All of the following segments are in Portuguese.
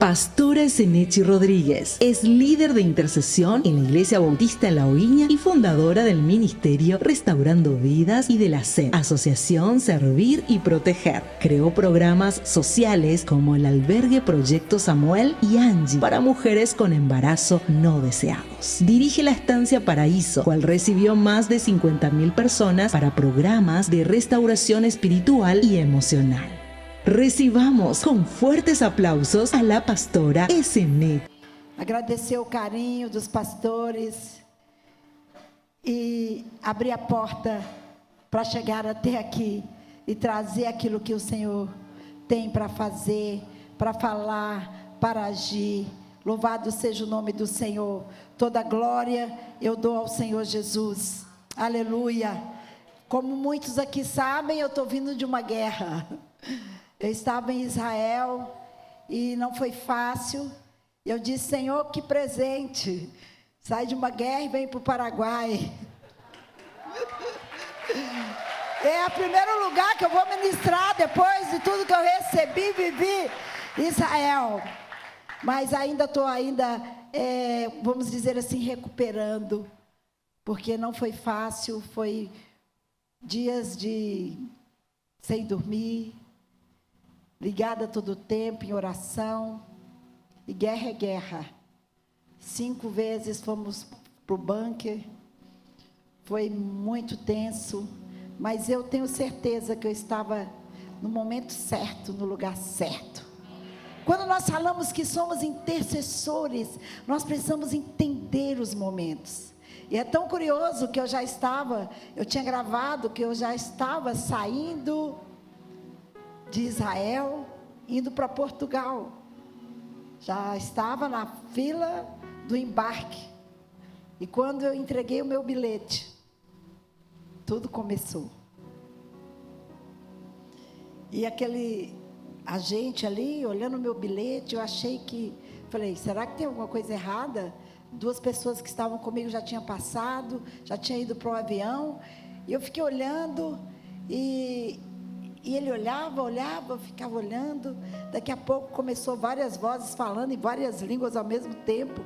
Pastora Zenechi Rodríguez es líder de intercesión en la Iglesia Bautista en La Oiña y fundadora del ministerio Restaurando Vidas y de la SEM, Asociación Servir y Proteger. Creó programas sociales como el albergue Proyecto Samuel y Angie para mujeres con embarazo no deseados. Dirige la estancia Paraíso, cual recibió más de 50.000 personas para programas de restauración espiritual y emocional. Recibamos com fortes aplausos a la pastora Zenechi. Agradecer o carinho dos pastores e abrir a porta para chegar até aqui e trazer aquilo que o Senhor tem para fazer, para falar, para agir. Louvado seja o nome do Senhor. Toda glória eu dou ao Senhor Jesus. Aleluia. Como muitos aqui sabem, eu estou vindo de uma guerra. Eu estava em Israel e não foi fácil. Eu disse: Senhor, que presente. Sai de uma guerra e vem para o Paraguai. É o primeiro lugar que eu vou ministrar depois de tudo que eu recebi e vivi. Israel. Mas ainda estou vamos dizer assim, recuperando. Porque não foi fácil, foi dias sem dormir. Ligada todo o tempo em oração, e guerra é guerra. 5 vezes fomos para o bunker, foi muito tenso, mas eu tenho certeza que eu estava no momento certo, no lugar certo. Quando nós falamos que somos intercessores, nós precisamos entender os momentos. E é tão curioso que eu tinha gravado que eu já estava saindo de Israel, indo para Portugal. Já estava na fila do embarque. E quando eu entreguei o meu bilhete, tudo começou. E aquele agente ali, olhando o meu bilhete, eu falei, será que tem alguma coisa errada? 2 pessoas que estavam comigo já tinham passado, já tinham ido para o avião. E eu fiquei olhando e ele olhava, ficava olhando. Daqui a pouco começou várias vozes falando em várias línguas ao mesmo tempo.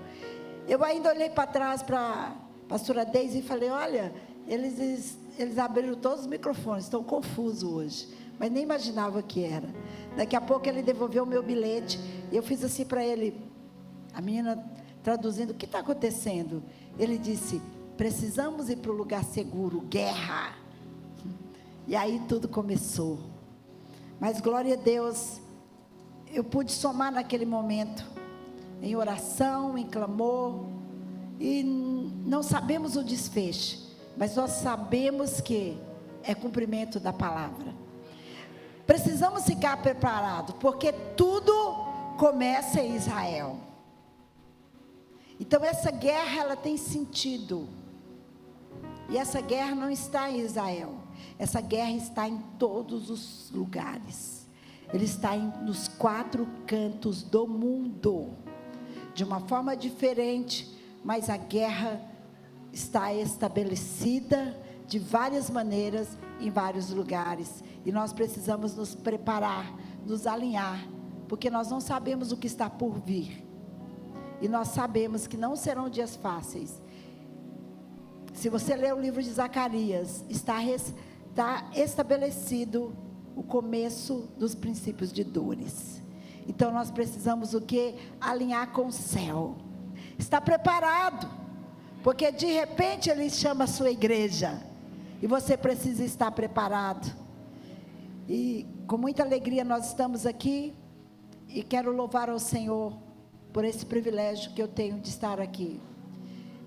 Eu ainda olhei para trás para a pastora Deise e falei: olha, eles abriram todos os microfones, estão confusos hoje. Mas nem imaginava que era. Daqui a pouco ele devolveu o meu bilhete. E eu fiz assim para ele, a menina traduzindo: o que está acontecendo? Ele disse: precisamos ir para o lugar seguro, guerra. E aí tudo começou. Mas glória a Deus, eu pude somar naquele momento, em oração, em clamor. E não sabemos o desfecho, mas nós sabemos que é cumprimento da palavra. Precisamos ficar preparados, porque tudo começa em Israel. Então essa guerra, ela tem sentido. E essa guerra não está em Israel. Essa guerra está em todos os lugares. Ele está nos 4 cantos do mundo. De uma forma diferente, mas a guerra está estabelecida de várias maneiras em vários lugares. E nós precisamos nos preparar, nos alinhar, porque nós não sabemos o que está por vir. E nós sabemos que não serão dias fáceis. Se você ler o livro de Zacarias, está estabelecido o começo dos princípios de dores. Então nós precisamos o quê? Alinhar com o céu. Está preparado, porque de repente Ele chama a sua igreja, e você precisa estar preparado. E com muita alegria nós estamos aqui, e quero louvar ao Senhor por esse privilégio que eu tenho de estar aqui.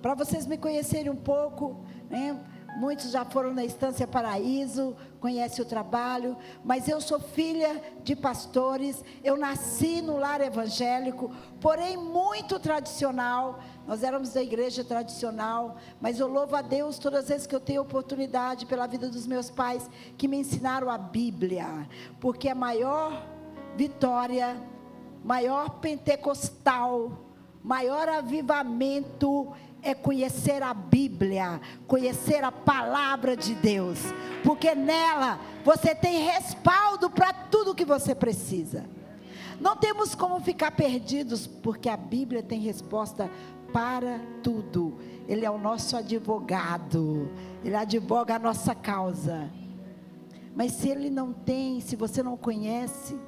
Para vocês me conhecerem um pouco, né? Muitos já foram na Estância Paraíso, conhecem o trabalho, mas eu sou filha de pastores, eu nasci no lar evangélico, porém muito tradicional. Nós éramos da igreja tradicional, mas eu louvo a Deus todas as vezes que eu tenho oportunidade, pela vida dos meus pais, que me ensinaram a Bíblia, porque a maior vitória, maior pentecostal, maior avivamento é conhecer a Bíblia, conhecer a palavra de Deus, porque nela você tem respaldo para tudo que você precisa. Não temos como ficar perdidos, porque a Bíblia tem resposta para tudo. Ele é o nosso advogado, Ele advoga a nossa causa. Mas se Ele não tem, se você não conhece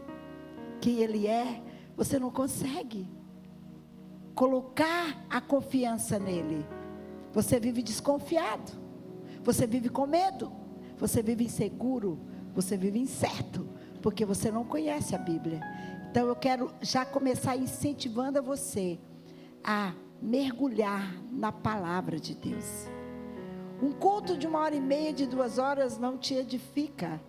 quem Ele é, você não consegue colocar a confiança nele. Você vive desconfiado, você vive com medo, você vive inseguro, você vive incerto, porque você não conhece a Bíblia. Então eu quero já começar incentivando a você a mergulhar na palavra de Deus. Um culto de 1h30, de 2 horas não te edifica,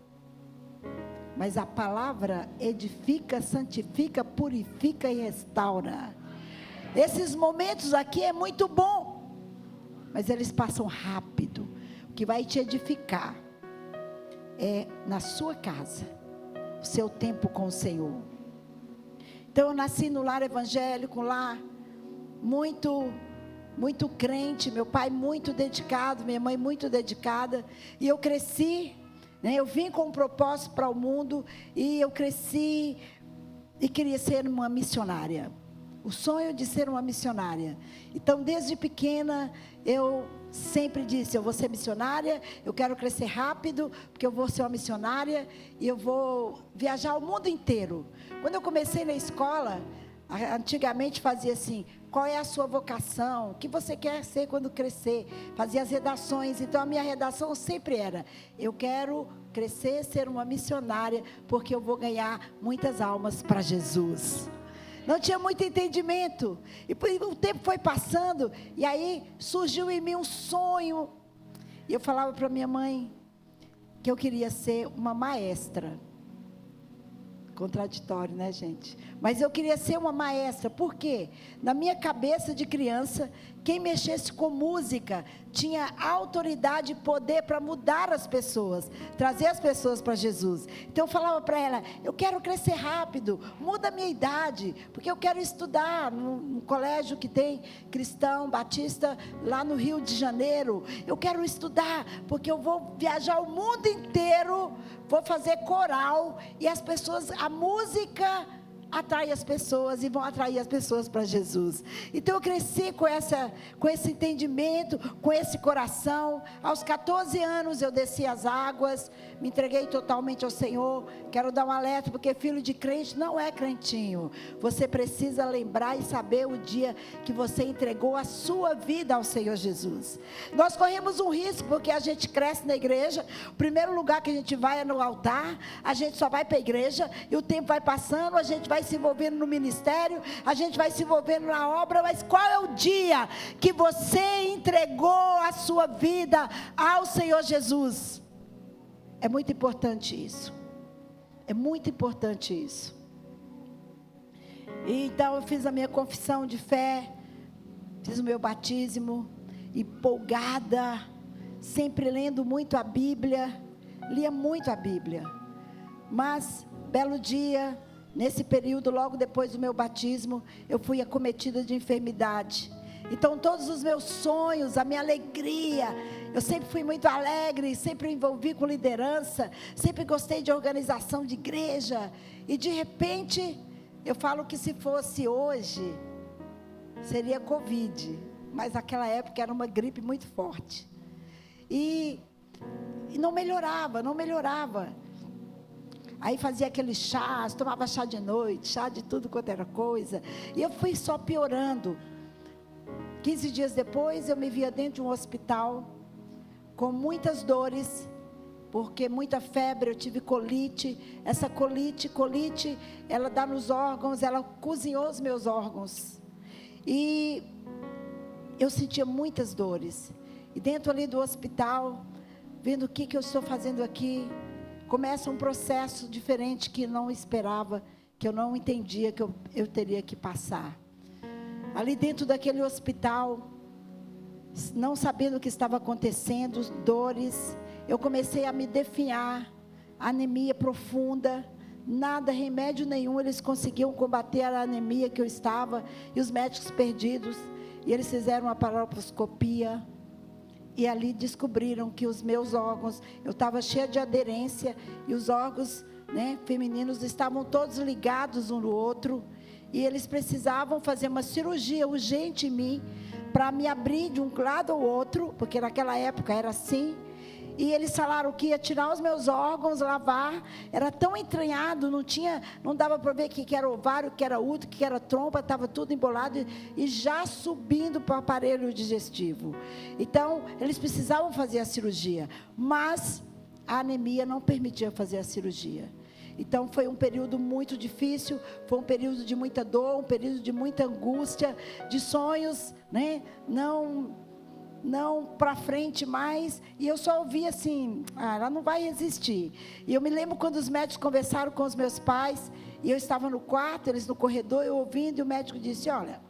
mas a palavra edifica, santifica, purifica e restaura. Esses momentos aqui é muito bom, mas eles passam rápido. O que vai te edificar é na sua casa, o seu tempo com o Senhor. Então eu nasci no lar evangélico, lá muito crente, meu pai muito dedicado, minha mãe muito dedicada, e eu cresci, né? Eu vim com um propósito para o mundo, e eu cresci e queria ser uma missionária. O sonho de ser uma missionária. Então desde pequena eu sempre disse, eu vou ser missionária, eu quero crescer rápido, porque eu vou ser uma missionária, e eu vou viajar o mundo inteiro. Quando eu comecei na escola, antigamente fazia assim, qual é a sua vocação, o que você quer ser quando crescer, fazia as redações. Então a minha redação sempre era, eu quero crescer, ser uma missionária, porque eu vou ganhar muitas almas para Jesus. Não tinha muito entendimento, e o tempo foi passando, e aí surgiu em mim um sonho, e eu falava para minha mãe, que eu queria ser uma maestra. Contraditório, né, gente? Mas eu queria ser uma maestra. Por quê? Na minha cabeça de criança, quem mexesse com música tinha autoridade e poder para mudar as pessoas, trazer as pessoas para Jesus. Então eu falava para ela, eu quero crescer rápido, muda a minha idade, porque eu quero estudar num colégio que tem cristão, batista, lá no Rio de Janeiro. Eu quero estudar, porque eu vou viajar o mundo inteiro, vou fazer coral, e as pessoas, a música atrai as pessoas e vão atrair as pessoas para Jesus. Então eu cresci com esse entendimento, com esse coração. Aos 14 anos eu desci as águas, me entreguei totalmente ao Senhor. Quero dar um alerta, porque filho de crente não é crentinho. Você precisa lembrar e saber o dia que você entregou a sua vida ao Senhor Jesus. Nós corremos um risco, porque a gente cresce na igreja, o primeiro lugar que a gente vai é no altar, a gente só vai para a igreja, e o tempo vai passando, a gente vai se envolvendo no ministério, a gente vai se envolvendo na obra, mas qual é o dia que você entregou a sua vida ao Senhor Jesus? É muito importante isso. É muito importante isso. E então eu fiz a minha confissão de fé, fiz o meu batismo, empolgada, sempre lendo muito a Bíblia, lia muito a Bíblia. Mas, belo dia, nesse período, logo depois do meu batismo, eu fui acometida de enfermidade. Então todos os meus sonhos, a minha alegria, eu sempre fui muito alegre, sempre me envolvi com liderança, sempre gostei de organização de igreja, e de repente, eu falo que se fosse hoje, seria Covid, mas naquela época era uma gripe muito forte, e não melhorava, aí fazia aqueles chás, tomava chá de noite, chá de tudo quanto era coisa, e eu fui só piorando. 15 dias depois eu me via dentro de um hospital, com muitas dores, porque muita febre, eu tive colite. Essa colite, ela dá nos órgãos, ela cozinhou os meus órgãos, e eu sentia muitas dores, e dentro ali do hospital, vendo o que eu estou fazendo aqui, começa um processo diferente que não esperava, que eu não entendia que eu teria que passar. Ali dentro daquele hospital, não sabendo o que estava acontecendo, dores, eu comecei a me definhar, anemia profunda, nada, remédio nenhum, eles conseguiam combater a anemia que eu estava, e os médicos perdidos, e eles fizeram uma laparoscopia, e ali descobriram que os meus órgãos, eu estava cheia de aderência, e os órgãos né, femininos estavam todos ligados um no outro, e eles precisavam fazer uma cirurgia urgente em mim, para me abrir de um lado ao outro, porque naquela época era assim. E eles falaram que ia tirar os meus órgãos, lavar, era tão entranhado, não dava para ver o que era ovário, o que era útero, o que era trompa, estava tudo embolado e já subindo para o aparelho digestivo. Então, eles precisavam fazer a cirurgia, mas a anemia não permitia fazer a cirurgia. Então, foi um período muito difícil, foi um período de muita dor, um período de muita angústia, de sonhos, né? Não para frente mais, e eu só ouvi assim, ela não vai resistir. E eu me lembro quando os médicos conversaram com os meus pais, e eu estava no quarto, eles no corredor, eu ouvindo, e o médico disse, olha,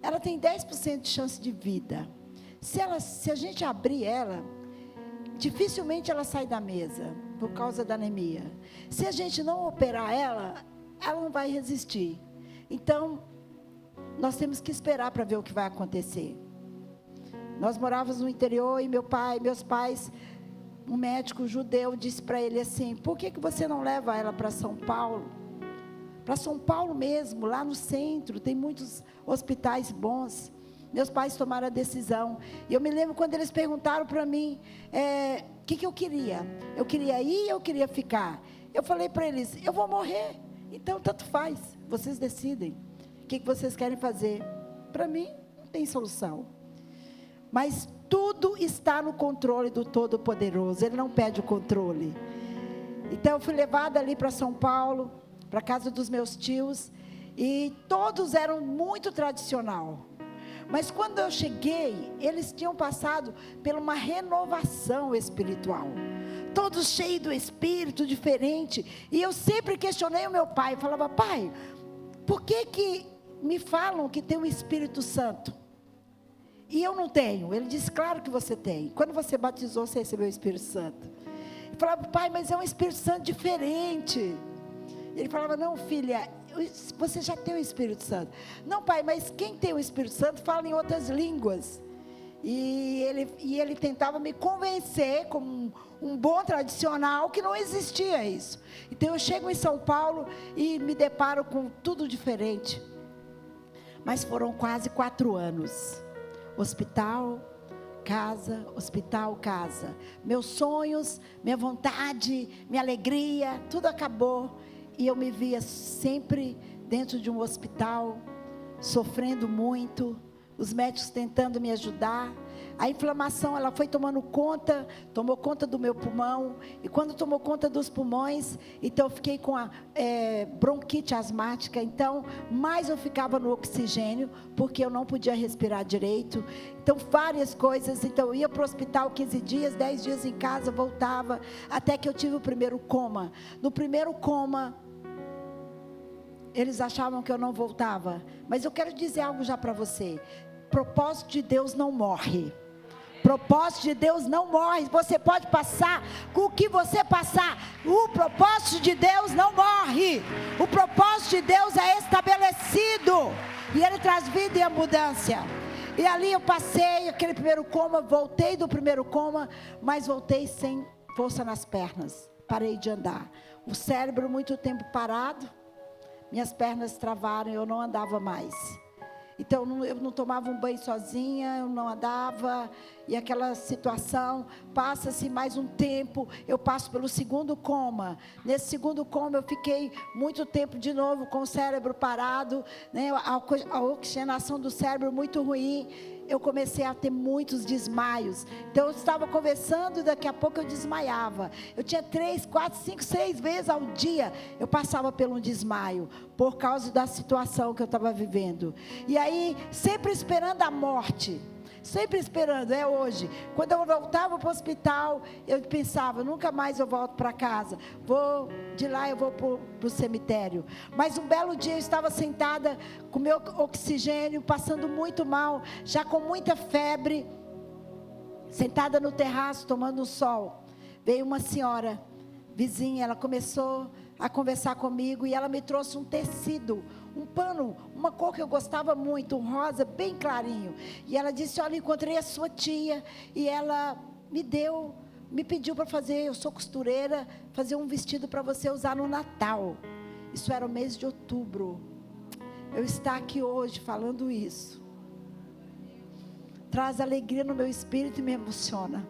ela tem 10% de chance de vida, se a gente abrir ela, dificilmente ela sai da mesa, por causa da anemia. Se a gente não operar ela não vai resistir. Então, nós temos que esperar para ver o que vai acontecer. Nós morávamos no interior e meus pais, um médico judeu disse para ele assim, por que você não leva ela para São Paulo? Para São Paulo mesmo, lá no centro, tem muitos hospitais bons. Meus pais tomaram a decisão. E eu me lembro quando eles perguntaram para mim, o que eu queria? Eu queria ir, eu queria ficar. Eu falei para eles, eu vou morrer, então tanto faz, vocês decidem. O que vocês querem fazer? Para mim, não tem solução. Mas tudo está no controle do Todo-Poderoso, Ele não pede o controle. Então eu fui levada ali para São Paulo, para a casa dos meus tios, e todos eram muito tradicional. Mas quando eu cheguei, eles tinham passado por uma renovação espiritual, todos cheios do Espírito, diferente. E eu sempre questionei o meu pai, falava, pai, por que me falam que tem o Espírito Santo? E eu não tenho. Ele disse, claro que você tem. Quando você batizou, você recebeu o Espírito Santo. Eu falava, pai, mas é um Espírito Santo diferente. Ele falava, não, filha, você já tem o Espírito Santo. Não, pai, mas quem tem o Espírito Santo fala em outras línguas. E ele tentava me convencer, como um bom tradicional, que não existia isso. Então eu chego em São Paulo e me deparo com tudo diferente. Mas foram quase 4 anos. Hospital, casa, hospital, casa. Meus sonhos, minha vontade, minha alegria, tudo acabou. E eu me via sempre dentro de um hospital, sofrendo muito, os médicos tentando me ajudar. A inflamação, ela foi tomou conta do meu pulmão, e quando tomou conta dos pulmões, então eu fiquei com a bronquite asmática, então mais eu ficava no oxigênio, porque eu não podia respirar direito, então várias coisas, então eu ia para o hospital 15 dias, 10 dias em casa, voltava, até que eu tive o primeiro coma. No primeiro coma, eles achavam que eu não voltava, mas eu quero dizer algo já para você, propósito de Deus não morre. Propósito de Deus não morre. Você pode passar com o que você passar. O propósito de Deus não morre. O propósito de Deus é estabelecido. E Ele traz vida e abundância. E ali eu passei aquele primeiro coma. Voltei do primeiro coma. Mas voltei sem força nas pernas. Parei de andar. O cérebro muito tempo parado. Minhas pernas travaram e eu não andava mais. Então eu não tomava um banho sozinha, eu não andava, e aquela situação, passa-se mais um tempo, eu passo pelo segundo coma. Nesse segundo coma eu fiquei muito tempo de novo com o cérebro parado, né, a oxigenação do cérebro muito ruim. Eu comecei a ter muitos desmaios. Então eu estava conversando e daqui a pouco eu desmaiava. Eu tinha 3, 4, 5, 6 vezes ao dia eu passava por um desmaio, por causa da situação que eu estava vivendo. E aí, sempre esperando a morte. Sempre esperando, é hoje. Quando eu voltava para o hospital, eu pensava, nunca mais eu volto para casa. De lá eu vou para o cemitério. Mas um belo dia eu estava sentada com meu oxigênio, passando muito mal, já com muita febre, sentada no terraço, tomando um sol. Veio uma senhora, vizinha, ela começou a conversar comigo e ela me trouxe um tecido, um pano, uma cor que eu gostava muito, um rosa bem clarinho. E ela disse, olha, encontrei a sua tia e ela me deu me pediu para fazer, eu sou costureira, fazer um vestido para você usar no Natal. Isso era o mês de outubro. Eu estar aqui hoje falando isso traz alegria no meu espírito e me emociona,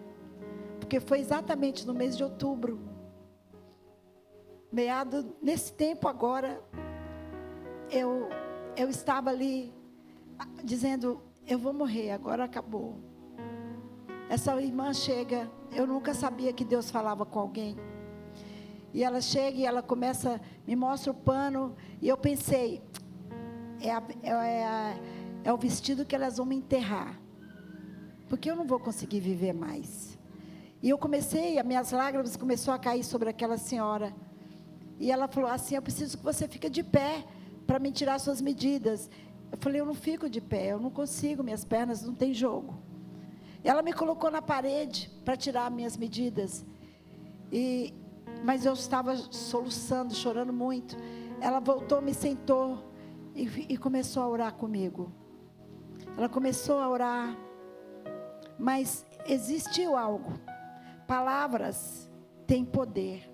porque foi exatamente no mês de outubro, meado nesse tempo agora, eu estava ali dizendo, eu vou morrer, agora acabou. Essa irmã chega, eu nunca sabia que Deus falava com alguém, e ela chega e ela começa, me mostra o pano, e eu pensei, é o vestido que elas vão me enterrar, porque eu não vou conseguir viver mais. E eu comecei, as minhas lágrimas começou a cair sobre aquela senhora, e ela falou assim, eu preciso que você fique de pé, para me tirar suas medidas. Eu falei, eu não fico de pé, eu não consigo, minhas pernas não tem jogo. Ela me colocou na parede, para tirar minhas medidas, mas eu estava soluçando, chorando muito. Ela voltou, me sentou, e começou a orar comigo. Ela começou a orar, mas existiu algo. Palavras têm poder,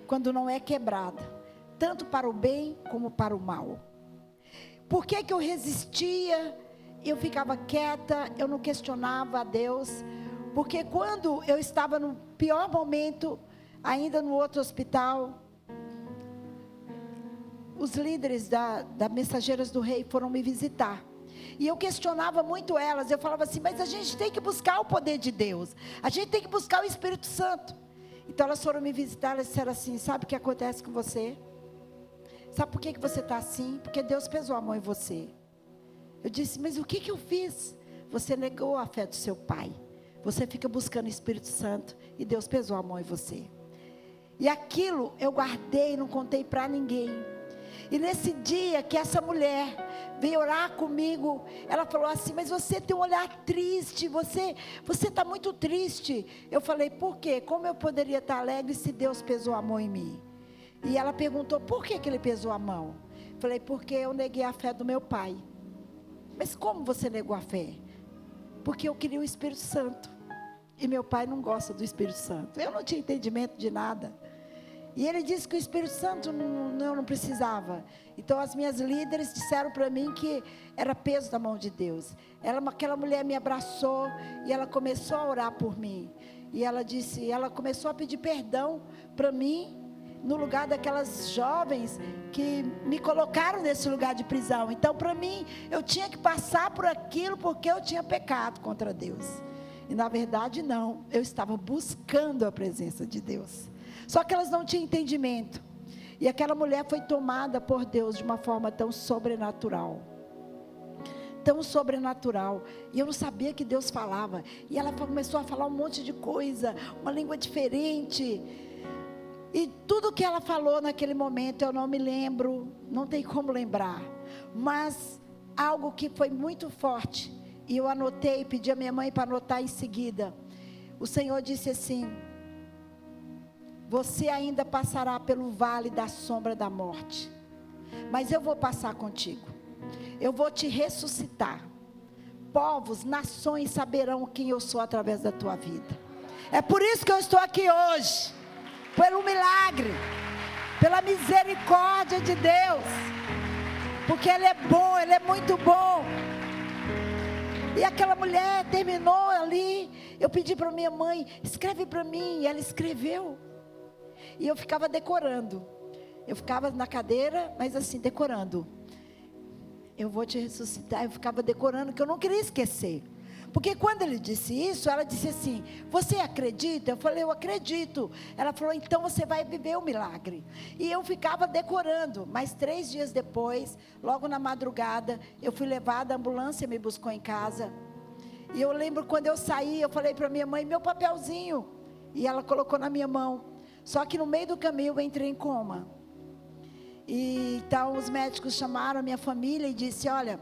quando não é quebrada, tanto para o bem como para o mal. Por que eu resistia? Eu ficava quieta, eu não questionava a Deus, porque quando eu estava no pior momento, ainda no outro hospital, os líderes da Mensageiras do Rei foram me visitar, e eu questionava muito elas. Eu falava assim, mas a gente tem que buscar o poder de Deus, a gente tem que buscar o Espírito Santo. Então elas foram me visitar, elas disseram assim, sabe o que acontece com você? Sabe por que você está assim? Porque Deus pesou a mão em você. Eu disse, mas o que eu fiz? Você negou a fé do seu pai, você fica buscando o Espírito Santo, e Deus pesou a mão em você. E aquilo eu guardei, não contei para ninguém. E nesse dia que essa mulher veio orar comigo, ela falou assim, mas você tem um olhar triste, você está muito triste. Eu falei, por quê? Como eu poderia estar alegre se Deus pesou a mão em mim? E ela perguntou, por que ele pesou a mão? Eu falei, porque eu neguei a fé do meu pai. Mas como você negou a fé? Porque eu queria o Espírito Santo, e meu pai não gosta do Espírito Santo. Eu não tinha entendimento de nada. E ele disse que o Espírito Santo não precisava. Então as minhas líderes disseram para mim que era peso da mão de Deus. Aquela mulher me abraçou, e ela começou a orar por mim. E ela começou a pedir perdão para mim, no lugar daquelas jovens que me colocaram nesse lugar de prisão. Então para mim, eu tinha que passar por aquilo, porque eu tinha pecado contra Deus. E na verdade não, eu estava buscando a presença de Deus. Só que elas não tinham entendimento. E aquela mulher foi tomada por Deus de uma forma tão sobrenatural. Tão sobrenatural. E eu não sabia que Deus falava. E ela começou a falar um monte de coisa, uma língua diferente. E tudo que ela falou naquele momento eu não me lembro, não tem como lembrar. Mas algo que foi muito forte, e eu anotei, pedi a minha mãe para anotar em seguida. O Senhor disse assim, você ainda passará pelo vale da sombra da morte, mas eu vou passar contigo, eu vou te ressuscitar. Povos, nações saberão quem eu sou através da tua vida. É por isso que eu estou aqui hoje, pelo milagre, pela misericórdia de Deus, porque Ele é bom, Ele é muito bom. E aquela mulher terminou ali, eu pedi para minha mãe, escreve para mim, e ela escreveu. E eu ficava decorando, eu ficava na cadeira, mas assim, decorando. Eu vou te ressuscitar, eu ficava decorando, que eu não queria esquecer. Porque quando ele disse isso, ela disse assim, você acredita? Eu falei, eu acredito. Ela falou, então você vai viver o milagre. E eu ficava decorando, mas 3 dias depois, logo na madrugada, eu fui levada, a ambulância me buscou em casa. E eu lembro quando eu saí, eu falei para minha mãe, meu papelzinho. E ela colocou na minha mão. Só que no meio do caminho eu entrei em coma. E então os médicos chamaram a minha família e disse, olha,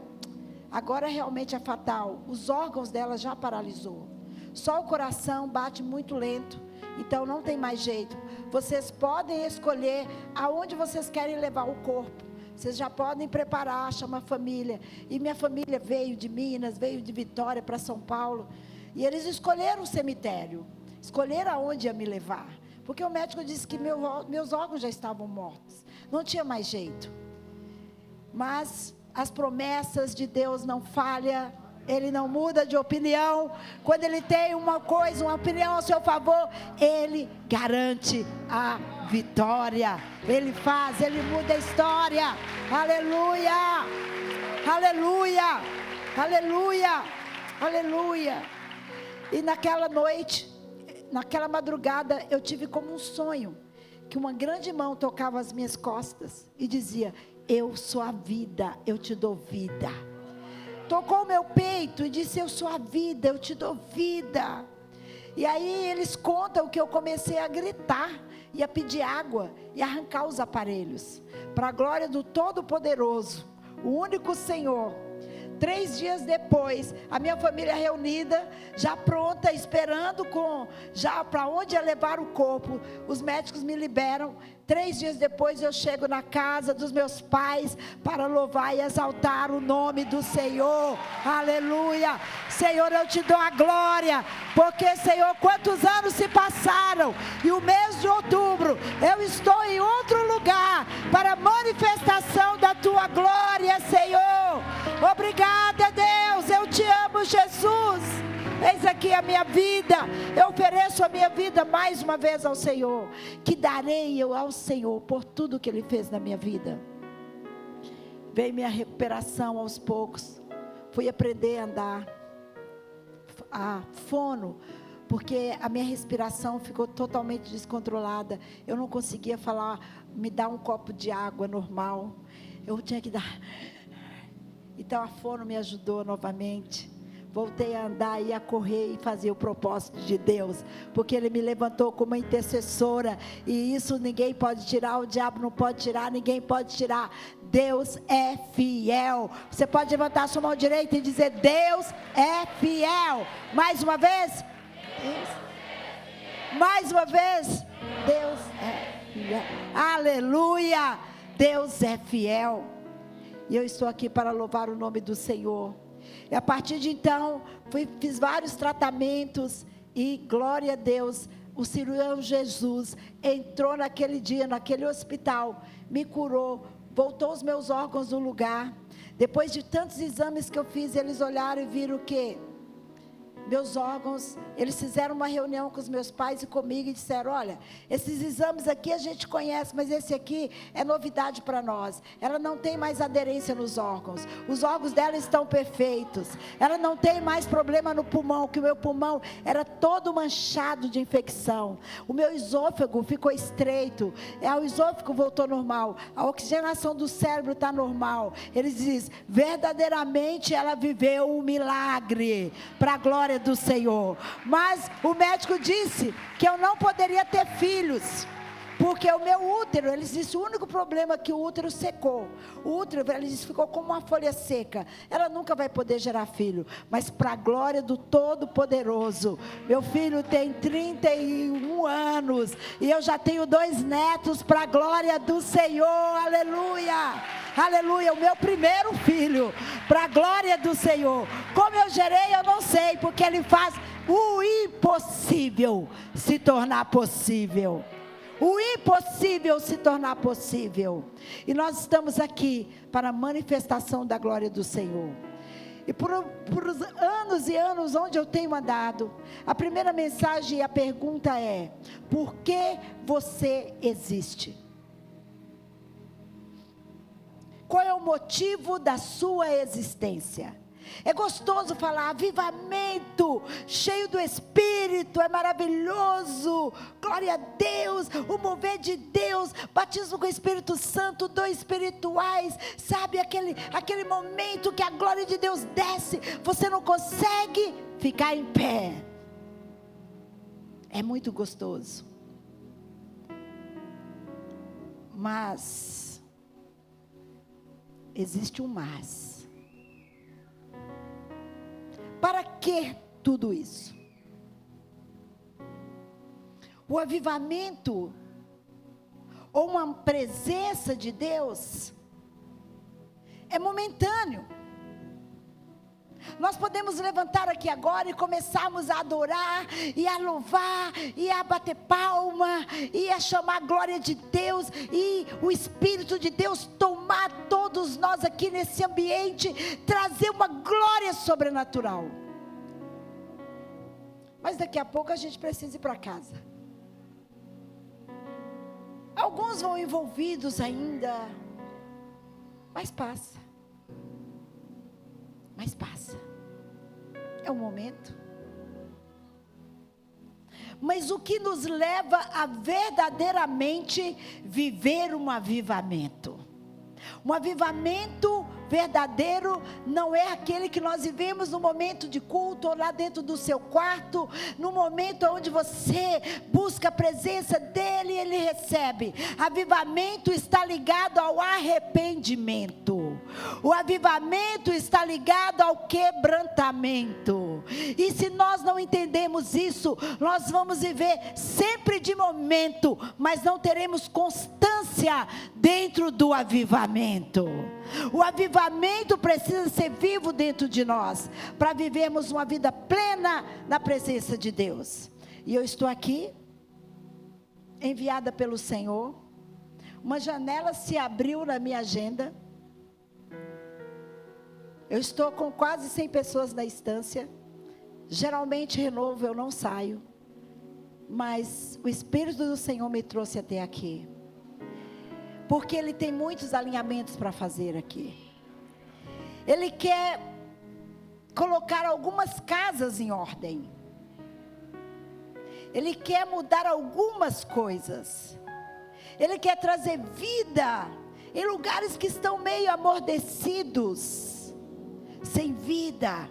agora realmente é fatal. Os órgãos dela já paralisou. Só o coração bate muito lento. Então não tem mais jeito. Vocês podem escolher aonde vocês querem levar o corpo. Vocês já podem preparar, chama a família. E minha família veio de Minas, veio de Vitória para São Paulo. E eles escolheram o cemitério. escolher aonde ia me levar. Porque o médico disse que meus órgãos já estavam mortos. Não tinha mais jeito. Mas as promessas de Deus não falham. Ele não muda de opinião. Quando Ele tem uma coisa, uma opinião a seu favor, Ele garante a vitória. Ele faz, Ele muda a história. Aleluia! Aleluia! Aleluia! Aleluia! E naquela noite, naquela madrugada, eu tive como um sonho, que uma grande mão tocava as minhas costas e dizia: eu sou a vida, eu te dou vida. Tocou o meu peito e disse: eu sou a vida, eu te dou vida. E aí eles contam que eu comecei a gritar, e a pedir água, e arrancar os aparelhos, para a glória do Todo-Poderoso, o único Senhor. 3 dias depois, a minha família reunida, já pronta, esperando já para onde ia levar o corpo. Os médicos me liberam. 3 dias depois eu chego na casa dos meus pais para louvar e exaltar o nome do Senhor. Aleluia! Senhor, eu te dou a glória, porque, Senhor, quantos anos se passaram, e o mês de outubro eu estou em outro lugar para a manifestação da tua glória, Senhor. Obrigada, Deus, eu te amo, Jesus. Eis aqui a minha vida, eu ofereço a minha vida mais uma vez ao Senhor. Que darei eu ao Senhor por tudo que Ele fez na minha vida. Veio minha recuperação aos poucos. Fui aprender a andar a fono, porque a minha respiração ficou totalmente descontrolada. Eu não conseguia falar, me dá um copo de água normal. Eu tinha que dar. Então a fono me ajudou novamente. Voltei a andar e a correr e fazer o propósito de Deus, porque Ele me levantou como intercessora, e isso ninguém pode tirar, o diabo não pode tirar, ninguém pode tirar. Deus é fiel. Você pode levantar a sua mão direita e dizer: Deus é fiel. Mais uma vez. Mais uma vez. Deus é fiel. Aleluia. Deus é fiel. E eu estou aqui para louvar o nome do Senhor. E a partir de então, fiz vários tratamentos, e glória a Deus, o cirurgião Jesus entrou naquele dia, naquele hospital, me curou, voltou os meus órgãos no lugar. Depois de tantos exames que eu fiz, eles olharam e viram que meus órgãos, eles fizeram uma reunião com os meus pais e comigo e disseram: olha, esses exames aqui a gente conhece, mas esse aqui é novidade para nós. Ela não tem mais aderência nos órgãos, os órgãos dela estão perfeitos, ela não tem mais problema no pulmão, que o meu pulmão era todo manchado de infecção, o meu esôfago ficou estreito, o esôfago voltou normal, a oxigenação do cérebro está normal. Eles dizem: verdadeiramente ela viveu um milagre, para a glória do Senhor. Mas o médico disse que eu não poderia ter filhos, porque o meu útero, eles disseram, o único problema é que o útero secou. O útero, eles disseram, ficou como uma folha seca. Ela nunca vai poder gerar filho. Mas para a glória do Todo-Poderoso, meu filho tem 31 anos, e eu já tenho 2 netos, para a glória do Senhor. Aleluia, aleluia, o meu primeiro filho, para a glória do Senhor. Como eu gerei, eu não sei, porque Ele faz o impossível se tornar possível. O impossível se tornar possível. E nós estamos aqui para a manifestação da glória do Senhor. E por anos e anos onde eu tenho andado, a primeira mensagem e a pergunta é: por que você existe? Qual é o motivo da sua existência? É gostoso falar avivamento, cheio do Espírito, é maravilhoso, glória a Deus, o mover de Deus, batismo com o Espírito Santo, dons espirituais, sabe, aquele momento que a glória de Deus desce, você não consegue ficar em pé, é muito gostoso, mas existe um mas. Para que tudo isso? O avivamento, ou uma presença de Deus, é momentâneo. Nós podemos levantar aqui agora e começarmos a adorar, e a louvar, e a bater palma, e a chamar a glória de Deus, e o Espírito de Deus tomar todos nós aqui nesse ambiente, trazer uma glória sobrenatural. Mas daqui a pouco a gente precisa ir para casa. Alguns vão envolvidos ainda, mas passa. Mas passa. É um momento. Mas o que nos leva a verdadeiramente viver um avivamento? Um avivamento verdadeiro não é aquele que nós vivemos no momento de culto, ou lá dentro do seu quarto, no momento onde você busca a presença dEle e Ele recebe. Avivamento está ligado ao arrependimento. O avivamento está ligado ao quebrantamento. E se nós não entendemos isso, nós vamos viver sempre de momento, mas não teremos constância dentro do avivamento. O avivamento precisa ser vivo dentro de nós, para vivermos uma vida plena na presença de Deus. E eu estou aqui, enviada pelo Senhor. Uma janela se abriu na minha agenda. Eu estou com quase 100 pessoas na instância. Geralmente renovo, eu não saio, mas o Espírito do Senhor me trouxe até aqui, porque Ele tem muitos alinhamentos para fazer aqui. Ele quer colocar algumas casas em ordem. Ele quer mudar algumas coisas. Ele quer trazer vida em lugares que estão meio amordecidos, sem vida.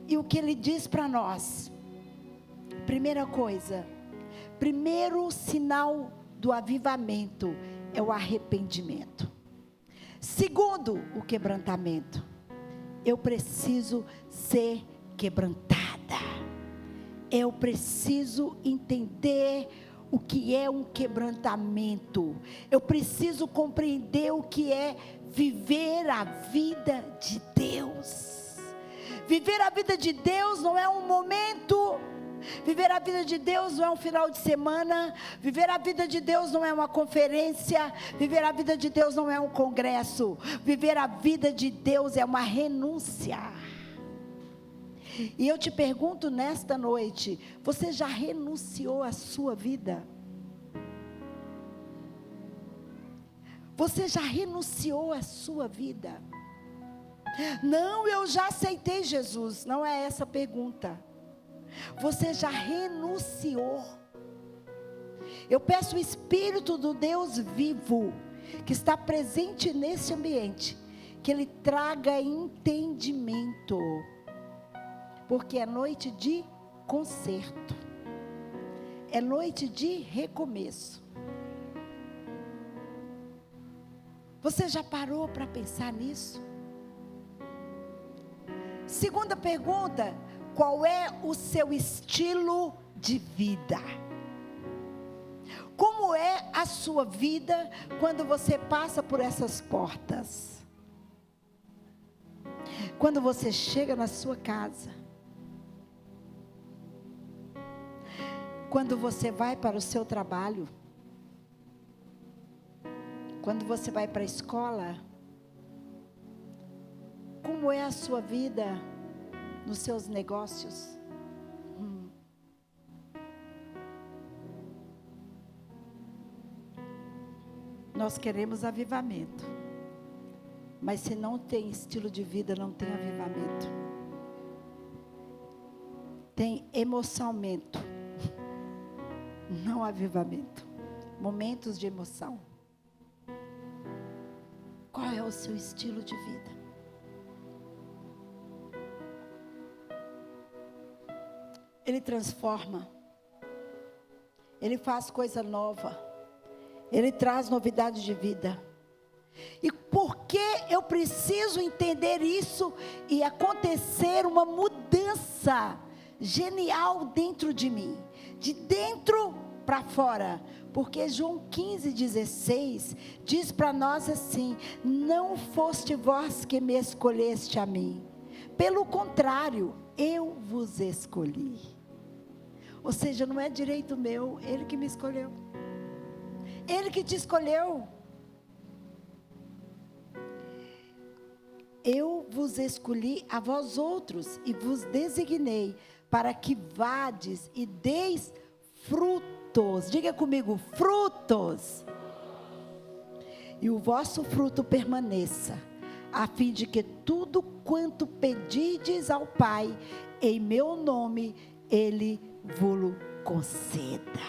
E o que Ele diz para nós? Primeira coisa, primeiro sinal do avivamento é o arrependimento. Segundo, o quebrantamento. Eu preciso ser quebrantada. Eu preciso entender o que é um quebrantamento. Eu preciso compreender o que é viver a vida de Deus. Viver a vida de Deus não é um momento. Viver a vida de Deus não é um final de semana. Viver a vida de Deus não é uma conferência. Viver a vida de Deus não é um congresso. Viver a vida de Deus é uma renúncia. E eu te pergunto nesta noite: você já renunciou à sua vida? Você já renunciou à sua vida? Não, eu já aceitei Jesus. Não é essa a pergunta. Você já renunciou? Eu peço o Espírito do Deus vivo, que está presente nesse ambiente, que Ele traga entendimento, porque é noite de conserto, é noite de recomeço. Você já parou para pensar nisso? Segunda pergunta: qual é o seu estilo de vida? Como é a sua vida quando você passa por essas portas? Quando você chega na sua casa? Quando você vai para o seu trabalho? Quando você vai para a escola? Como é a sua vida nos seus negócios? Nós queremos avivamento, mas se não tem estilo de vida, não tem avivamento. Tem emocionamento, não avivamento. Momentos de emoção. Qual é o seu estilo de vida? Ele transforma, Ele faz coisa nova, Ele traz novidade de vida. E por que eu preciso entender isso e acontecer uma mudança genial dentro de mim, de dentro para fora? Porque João 15:16 diz para nós assim: não foste vós que me escolheste a mim, Pelo contrário, eu vos escolhi. Ou seja, não é direito meu, Ele que me escolheu. Ele que te escolheu. Eu vos escolhi a vós outros e vos designei para que vades e deis frutos. Diga comigo, frutos. E o vosso fruto permaneça, a fim de que tudo quanto pedides ao Pai, em meu nome, Ele vos conceda.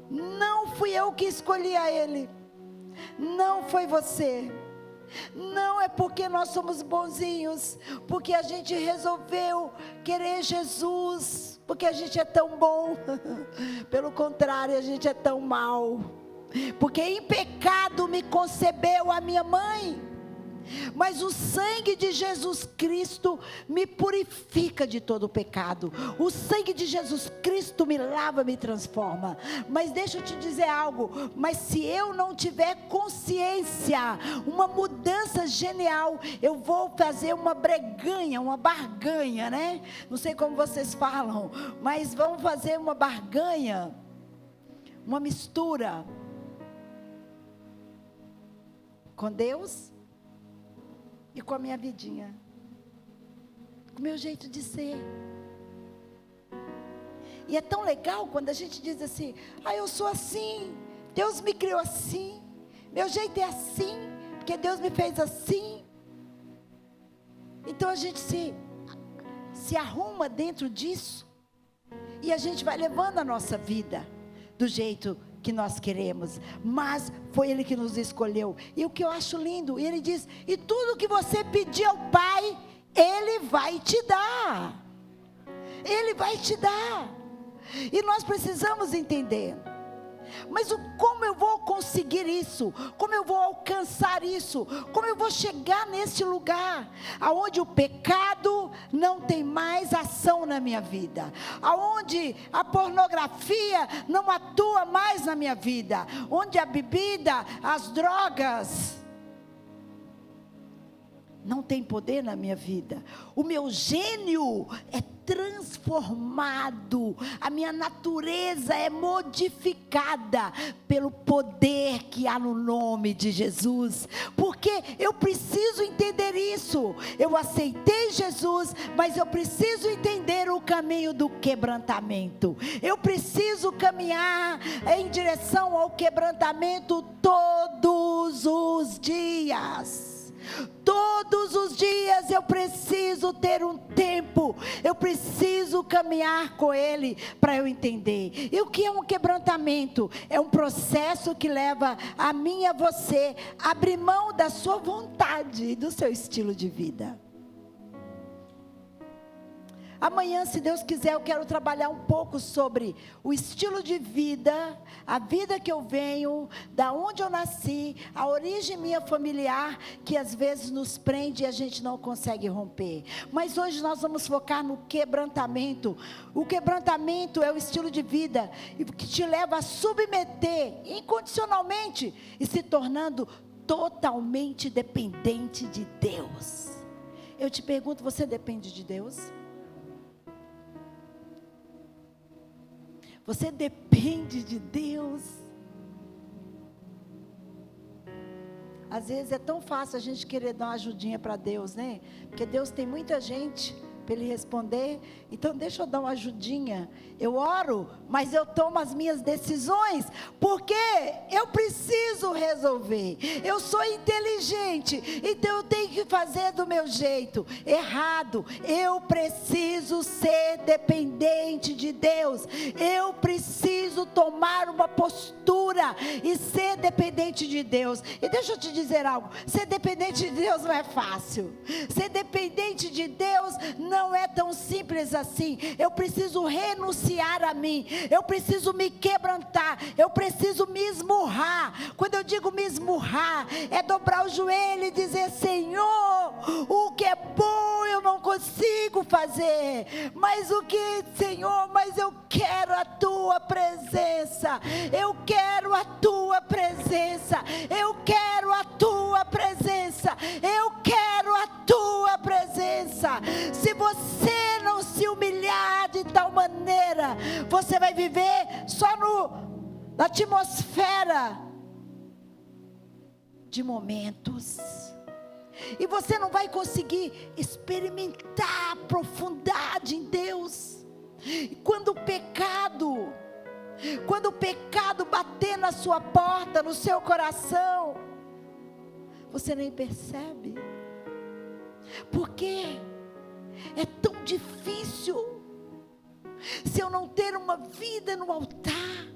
Não fui eu que escolhi a Ele, não foi você. Não é porque nós somos bonzinhos, porque a gente resolveu querer Jesus, porque a gente é tão bom. Pelo contrário, a gente é tão mau, porque em pecado me concebeu a minha mãe. Mas o sangue de Jesus Cristo me purifica de todo o pecado. O sangue de Jesus Cristo me lava, me transforma. Mas deixa eu te dizer algo, mas se eu não tiver consciência, uma mudança genial, eu vou fazer uma breganha, uma barganha, né? Não sei como vocês falam, mas vamos fazer uma barganha, uma mistura com Deus e com a minha vidinha, com o meu jeito de ser. E é tão legal quando a gente diz assim: eu sou assim, Deus me criou assim, meu jeito é assim, porque Deus me fez assim. Então a gente se arruma dentro disso, e a gente vai levando a nossa vida do jeito que nós queremos, mas foi Ele que nos escolheu. E o que eu acho lindo, Ele diz: e tudo que você pedir ao Pai, Ele vai te dar. Ele vai te dar. E nós precisamos entender, mas como eu vou conseguir isso? Como eu vou alcançar isso? Como eu vou chegar nesse lugar aonde o pecado não tem mais ação na minha vida, aonde a pornografia não atua mais na minha vida, onde a bebida, as drogas não tem poder na minha vida? O meu gênio é transformado, a minha natureza é modificada pelo poder que há no nome de Jesus, porque eu preciso entender isso. Eu aceitei Jesus, mas eu preciso entender o caminho do quebrantamento. Eu preciso caminhar em direção ao quebrantamento todos os dias. Todos os dias eu preciso ter um tempo, eu preciso caminhar com Ele para eu entender. E o que é um quebrantamento? É um processo que leva a mim e a você a abrir mão da sua vontade e do seu estilo de vida. Amanhã, se Deus quiser, eu quero trabalhar um pouco sobre o estilo de vida, a vida que eu venho, da onde eu nasci, a origem minha familiar, que às vezes nos prende e a gente não consegue romper. Mas hoje nós vamos focar no quebrantamento. O quebrantamento é o estilo de vida que te leva a submeter incondicionalmente e se tornando totalmente dependente de Deus. Eu te pergunto, você depende de Deus? Você depende de Deus? Às vezes é tão fácil a gente querer dar uma ajudinha para Deus, né? Porque Deus tem muita gente para Ele responder. Então deixa eu dar uma ajudinha. Eu oro, mas eu tomo as minhas decisões, porque eu preciso resolver. Eu sou inteligente, então eu tenho que fazer do meu jeito. Errado. Eu preciso ser dependente de Deus. Eu preciso tomar uma postura e ser dependente de Deus. E deixa eu te dizer algo: ser dependente de Deus não é fácil. Ser dependente de Deus não é tão simples assim. Eu preciso renunciar a mim, eu preciso me quebrantar, eu preciso me esmurrar. Quando eu digo me esmurrar, é dobrar o joelho e dizer: Senhor, o que é bom eu não consigo fazer, mas Senhor, mas eu quero a tua presença, eu quero a tua presença, eu quero a tua presença, eu quero a tua Você vai viver só na atmosfera de momentos. E você não vai conseguir experimentar a profundidade em Deus. E quando o pecado bater na sua porta, no seu coração, você nem percebe. Porque é tão difícil. Se eu não ter uma vida no altar,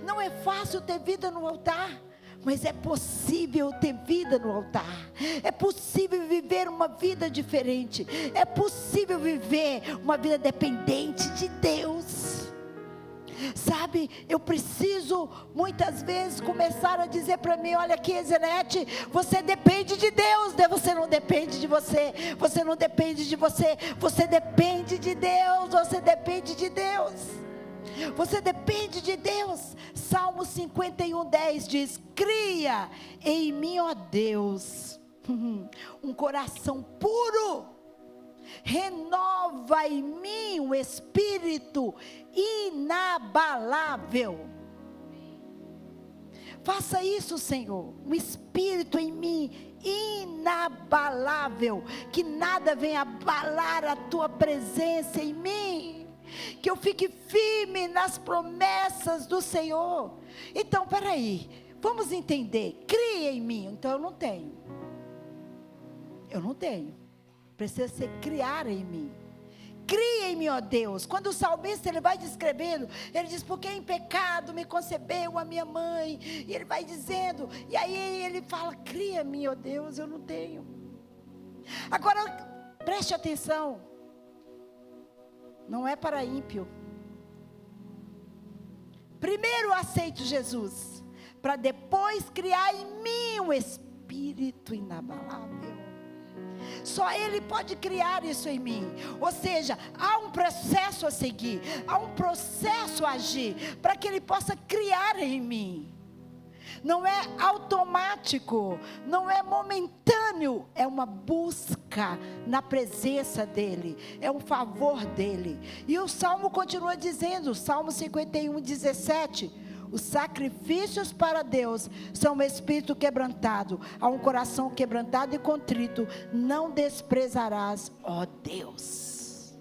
não é fácil ter vida no altar, mas é possível ter vida no altar. É possível viver uma vida diferente. É possível viver uma vida dependente de Deus. Sabe, eu preciso muitas vezes começar a dizer para mim: olha aqui, Zenete, você depende de Deus. Você não depende de você. Você não depende de você. Você depende de Deus. Você depende de Deus. Você depende de Deus. Salmo 51:10 diz: cria em mim, ó Deus, um coração puro, renova em mim um espírito inabalável. Faça isso, Senhor, um espírito em mim inabalável, que nada venha abalar a tua presença em mim, que eu fique firme nas promessas do Senhor. Então, peraí, vamos entender. Cria em mim. Então eu não tenho, precisa ser criar em mim. Cria em mim, ó Deus. Quando o salmista ele vai descrevendo, ele diz: porque em pecado me concebeu a minha mãe, e ele vai dizendo, e aí ele fala: cria em mim, ó Deus. Eu não tenho. Agora preste atenção, não é para ímpio. Primeiro aceito Jesus, para depois criar em mim um espírito inabalável. Só Ele pode criar isso em mim. Ou seja, há um processo a seguir, há um processo a agir, para que Ele possa criar em mim. Não é automático, não é momentâneo, é uma busca na presença dEle, é um favor dEle. E o Salmo continua dizendo, Salmo 51:17, os sacrifícios para Deus são um espírito quebrantado, a um coração quebrantado e contrito não desprezarás, ó Deus.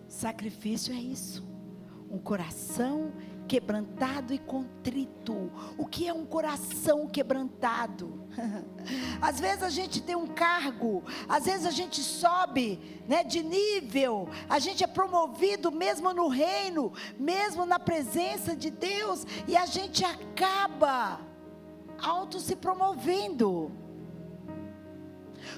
Sacrifício é isso, um coração quebrantado e contrito. O que é um coração quebrantado? Às vezes a gente tem um cargo, às vezes a gente sobe, de nível, a gente é promovido mesmo no reino, mesmo na presença de Deus, e a gente acaba auto se promovendo.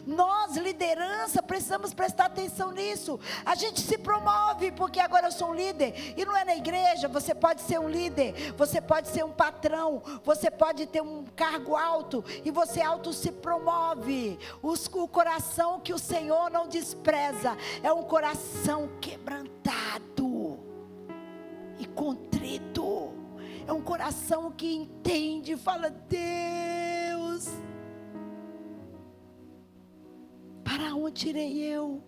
Nós, liderança, precisamos prestar atenção nisso. A gente se promove porque agora eu sou um líder. E não é na igreja. Você pode ser um líder, você pode ser um patrão, você pode ter um cargo alto, e você auto se promove. O coração que o Senhor não despreza é um coração quebrantado e contrito. É um coração que entende e fala: Deus, para onde irei eu?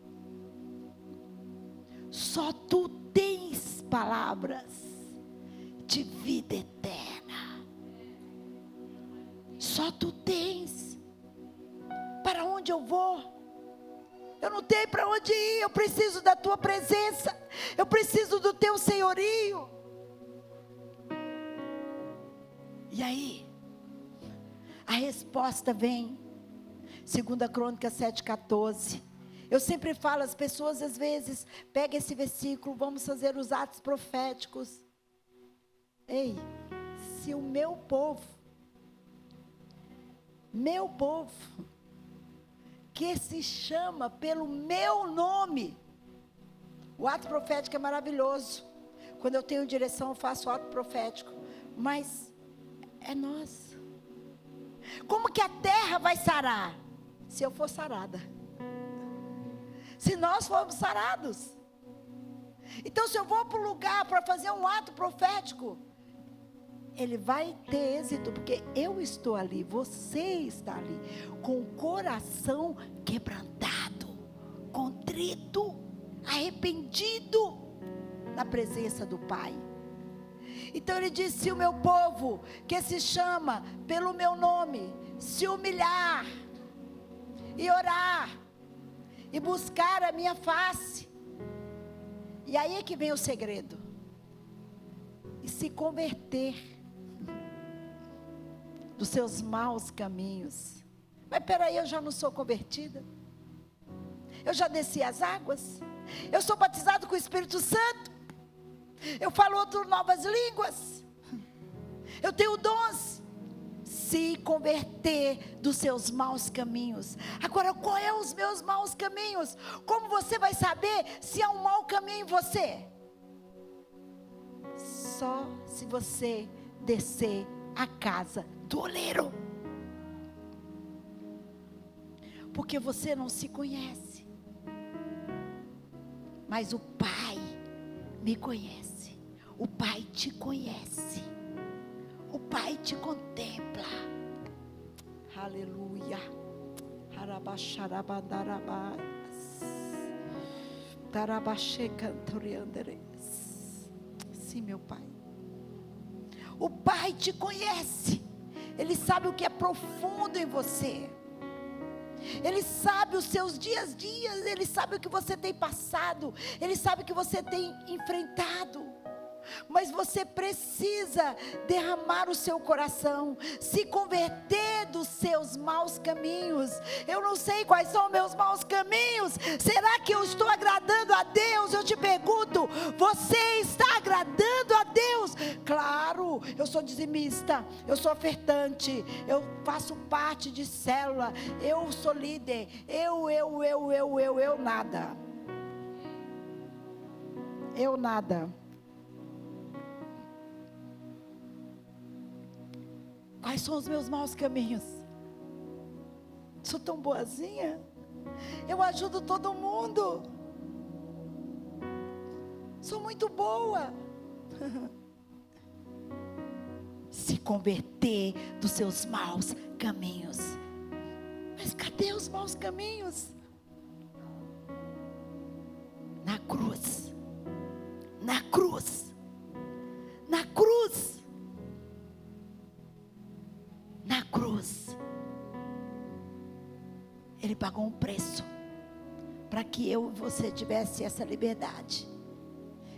Só tu tens palavras de vida eterna. Só tu tens. Para onde eu vou? Eu não tenho para onde ir. Eu preciso da tua presença. Eu preciso do teu senhorio. E aí, a resposta vem. 2 Crônicas 7:14. Eu sempre falo, as pessoas às vezes pegam esse versículo, vamos fazer os atos proféticos. Ei, se o meu povo, que se chama pelo meu nome, o ato profético é maravilhoso. Quando eu tenho direção, eu faço o ato profético, mas é nós. Como que a terra vai sarar? Se eu for sarada. Se nós formos sarados. Então, se eu vou para um lugar para fazer um ato profético, ele vai ter êxito, porque eu estou ali, você está ali, com o coração quebrantado, contrito, arrependido. na presença do Pai. Então ele disse: se o meu povo, que se chama pelo meu nome, se humilhar e orar e buscar a minha face, e aí é que vem o segredo, e se converter dos seus maus caminhos. Mas peraí, eu já não sou convertida, eu já desci as águas, eu sou batizado com o Espírito Santo, eu falo outras novas línguas, eu tenho dons. Se converter dos seus maus caminhos. Agora, qual é os meus maus caminhos? Como você vai saber se há um mau caminho em você? Só se você descer a casa do oleiro. Porque você não se conhece. Mas o Pai me conhece. O Pai te conhece. O Pai te contempla. Aleluia. Sim, meu Pai. O Pai te conhece. Ele sabe o que é profundo em você. Ele sabe os seus dias. Ele sabe o que você tem passado. Ele sabe o que você tem enfrentado. Mas você precisa derramar o seu coração, se converter dos seus maus caminhos. Eu não sei quais são meus maus caminhos. Será que eu estou agradando a Deus? Eu te pergunto, você está agradando a Deus? Claro, eu sou dizimista, eu sou ofertante, eu faço parte de célula, eu sou líder, eu nada. Eu nada. Quais são os meus maus caminhos? Sou tão boazinha, eu ajudo todo mundo, sou muito boa. Se converter dos seus maus caminhos. Mas cadê os maus caminhos? Na cruz, na cruz, na cruz. Na cruz, Ele pagou um preço para que eu e você tivesse essa liberdade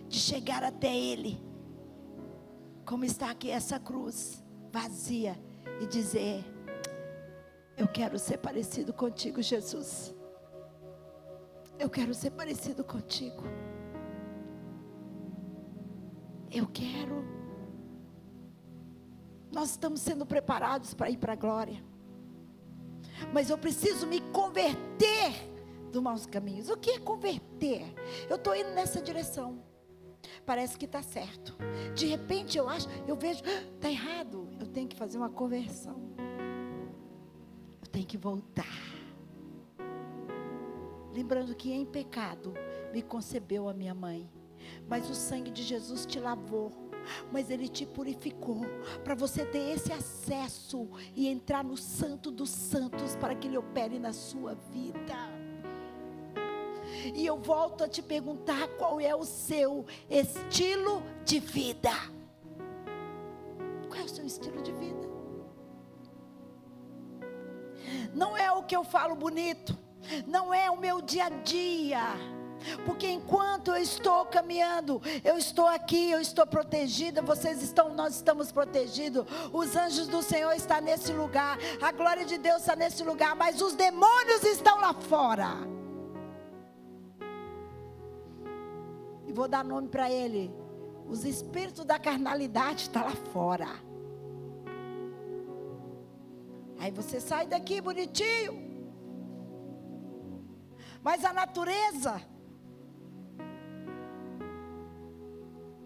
de chegar até Ele, como está aqui essa cruz vazia, e dizer: eu quero ser parecido contigo, Jesus. Eu quero ser parecido contigo. Eu quero. Nós estamos sendo preparados para ir para a glória. Mas eu preciso me converter dos maus caminhos. O que é converter? Eu estou indo nessa direção. Parece que está certo. De repente eu vejo, está errado. Eu tenho que fazer uma conversão. Eu tenho que voltar. Lembrando que em pecado me concebeu a minha mãe. Mas o sangue de Jesus te lavou. Mas Ele te purificou para você ter esse acesso e entrar no Santo dos Santos, para que Ele opere na sua vida. E eu volto a te perguntar: qual é o seu estilo de vida? Qual é o seu estilo de vida? Não é o que eu falo bonito, não é o meu dia a dia. Porque enquanto eu estou caminhando, eu estou aqui, eu estou protegida, nós estamos protegidos. Os anjos do Senhor estão nesse lugar, a glória de Deus está nesse lugar, mas os demônios estão lá fora. E vou dar nome para ele: os espíritos da carnalidade estão lá fora. Aí você sai daqui bonitinho, mas a natureza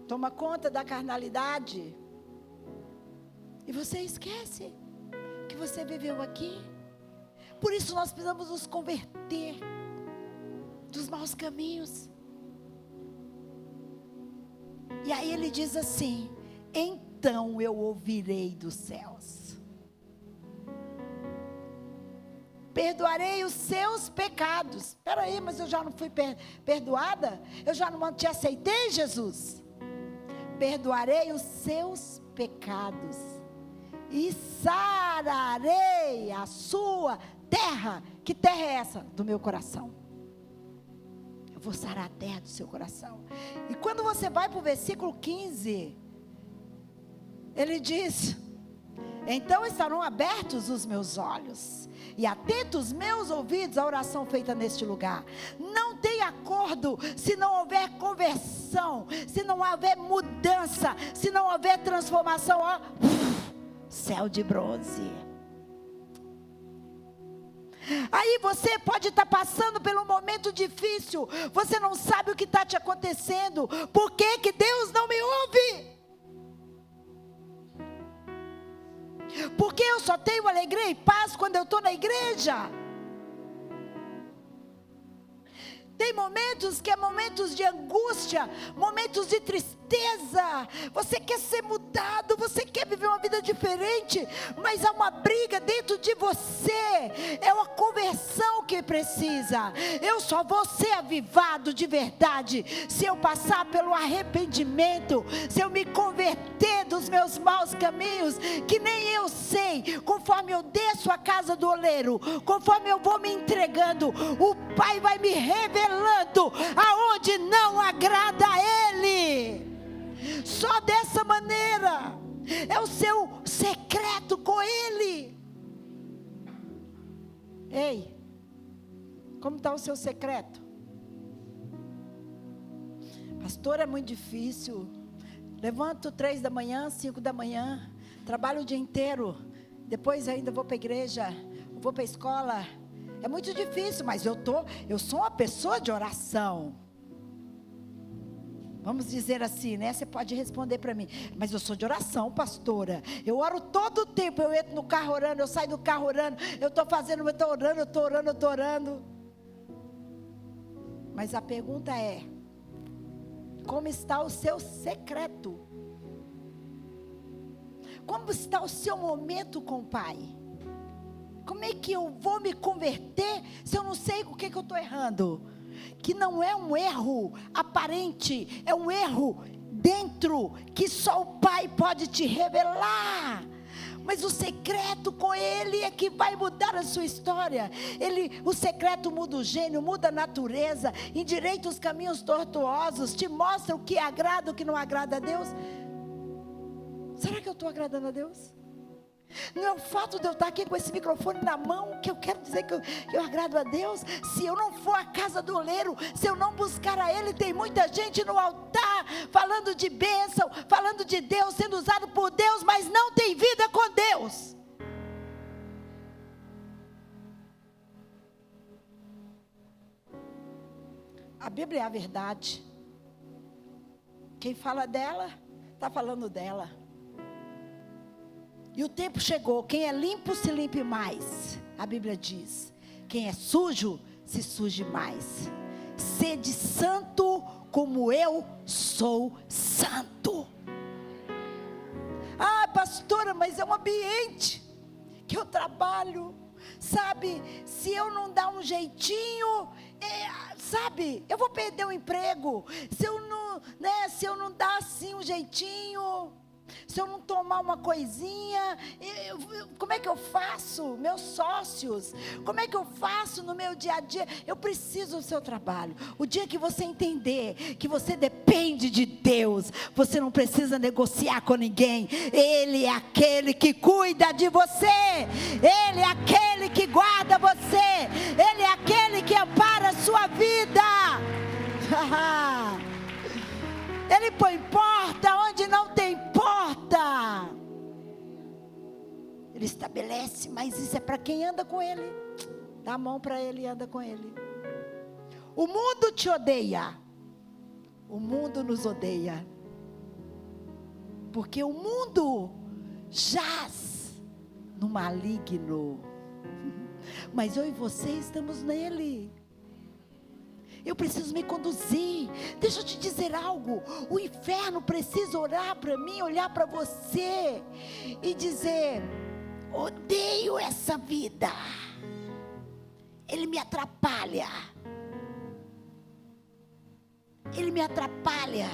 toma conta da carnalidade, e você esquece que você viveu aqui. Por isso nós precisamos nos converter dos maus caminhos. E aí ele diz assim: então eu ouvirei dos céus. perdoarei os seus pecados. Espera aí, mas eu já não fui perdoada? Eu já não te aceitei, Jesus? Perdoarei os seus pecados e sararei a sua terra. Que terra é essa? Do meu coração. Eu vou sarar a terra do seu coração. E quando você vai para o versículo 15, ele diz: então estarão abertos os meus olhos e atentos meus ouvidos à oração feita neste lugar. Não tem acordo se não houver conversão, se não houver mudança, se não houver transformação. Ó, céu de bronze. Aí você pode estar passando por um momento difícil, você não sabe o que está te acontecendo. Por que que Deus não me ouve? Porque eu só tenho alegria e paz quando eu estou na igreja. Tem momentos que é momentos de angústia, momentos de tristeza. Você quer ser mudado, você quer viver uma vida diferente, mas há uma briga dentro de você. É uma conversão que precisa. Eu só vou ser avivado de verdade se eu passar pelo arrependimento, se eu me converter dos meus maus caminhos, que nem eu sei. Conforme eu desço a casa do oleiro, conforme eu vou me entregando, o Pai vai me revelando aonde não agrada a Ele. Só dessa maneira é o seu secreto com Ele. Ei, como está o seu secreto? Pastor, é muito difícil. Levanto 3 da manhã, 5 da manhã, trabalho o dia inteiro, depois ainda vou para a igreja, vou para a escola. É muito difícil, mas eu sou uma pessoa de oração. Vamos dizer assim, né? Você pode responder para mim: mas eu sou de oração, pastora. Eu oro todo o tempo. Eu entro no carro orando, eu saio do carro orando. Eu estou fazendo, eu estou orando, eu estou orando, eu estou orando. Mas a pergunta é: como está o seu secreto? Como está o seu momento com o Pai? Como é que eu vou me converter se eu não sei o que eu estou errando? Que não é um erro aparente, é um erro dentro, que só o Pai pode te revelar. Mas o secreto com Ele é que vai mudar a sua história. O secreto muda o gênio, muda a natureza, endireita os caminhos tortuosos, te mostra o que agrada, o que não agrada a Deus. Será que eu estou agradando a Deus? Não é o fato de eu estar aqui com esse microfone na mão que eu quero dizer que eu agrado a Deus. Se eu não for à casa do oleiro, se eu não buscar a Ele, tem muita gente no altar falando de bênção, falando de Deus, sendo usado por Deus, mas não tem vida com Deus. A Bíblia é a verdade. Quem fala dela, está falando dela. E o tempo chegou, quem é limpo se limpe mais. A Bíblia diz: quem é sujo, se suje mais. Sede santo como eu sou santo. Ah, pastora, mas é um ambiente que eu trabalho. Sabe, se eu não dar um jeitinho, sabe, eu vou perder o emprego. Se eu não dar assim um jeitinho, se eu não tomar uma coisinha, como é que eu faço? Meus sócios, como é que eu faço no meu dia a dia? Eu preciso do seu trabalho. O dia que você entender que você depende de Deus, você não precisa negociar com ninguém. Ele é aquele que cuida de você. Ele é aquele que guarda você. Ele é aquele que ampara a sua vida. Ele põe porta onde não tem porta. Ele estabelece, mas isso é para quem anda com Ele. Dá a mão para Ele e anda com Ele. O mundo te odeia. O mundo nos odeia. Porque o mundo jaz no maligno. Mas eu e você estamos nele. Eu preciso me conduzir. Deixa eu te dizer algo. O inferno precisa orar para mim, olhar para você e dizer: odeio essa vida. ele me atrapalha. Ele me atrapalha.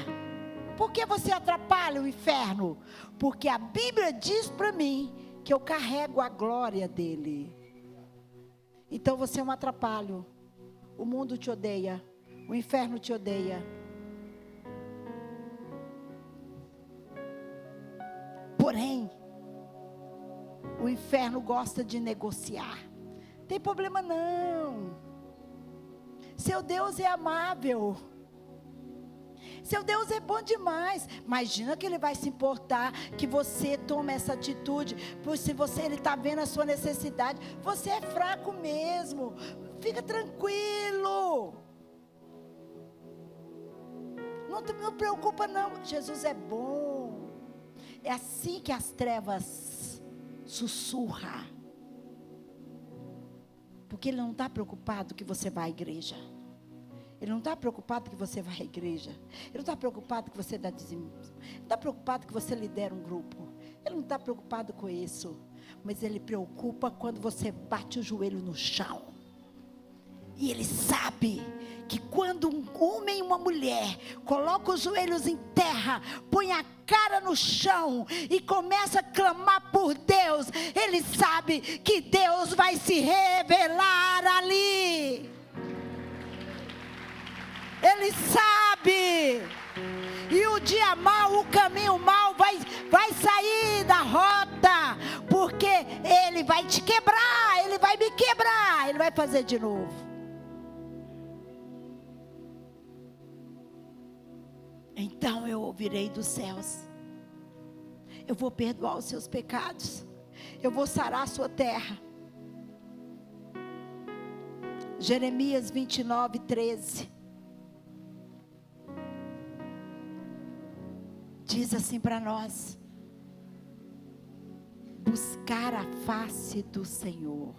Por que você atrapalha o inferno? Porque a Bíblia diz para mim que eu carrego a glória dele. Então você é um atrapalho. O mundo te odeia. O inferno te odeia. Porém, o inferno gosta de negociar. Tem problema não. Seu Deus é amável. Seu Deus é bom demais. Imagina que ele vai se importar que você tome essa atitude. Pois se ele está vendo a sua necessidade, você é fraco mesmo. Fica tranquilo. Não preocupa não. Jesus é bom. É assim que as trevas sussurram. Porque ele não está preocupado que você vá à igreja. Ele não está preocupado que você vá à igreja. Ele não está preocupado que você dá dízimo. Ele não está preocupado que você lidera um grupo. Ele não está preocupado com isso. Mas ele preocupa quando você bate o joelho no chão. E ele sabe que quando um homem e uma mulher colocam os joelhos em terra, põe a cara no chão e começa a clamar por Deus, ele sabe que Deus vai se revelar ali. Ele sabe. E o dia mau, o caminho mau vai sair da rota. Porque ele vai te quebrar. Ele vai me quebrar. Ele vai fazer de novo. Então eu ouvirei dos céus. Eu vou perdoar os seus pecados. Eu vou sarar a sua terra. Jeremias 29, 13. Diz assim para nós: buscar a face do Senhor,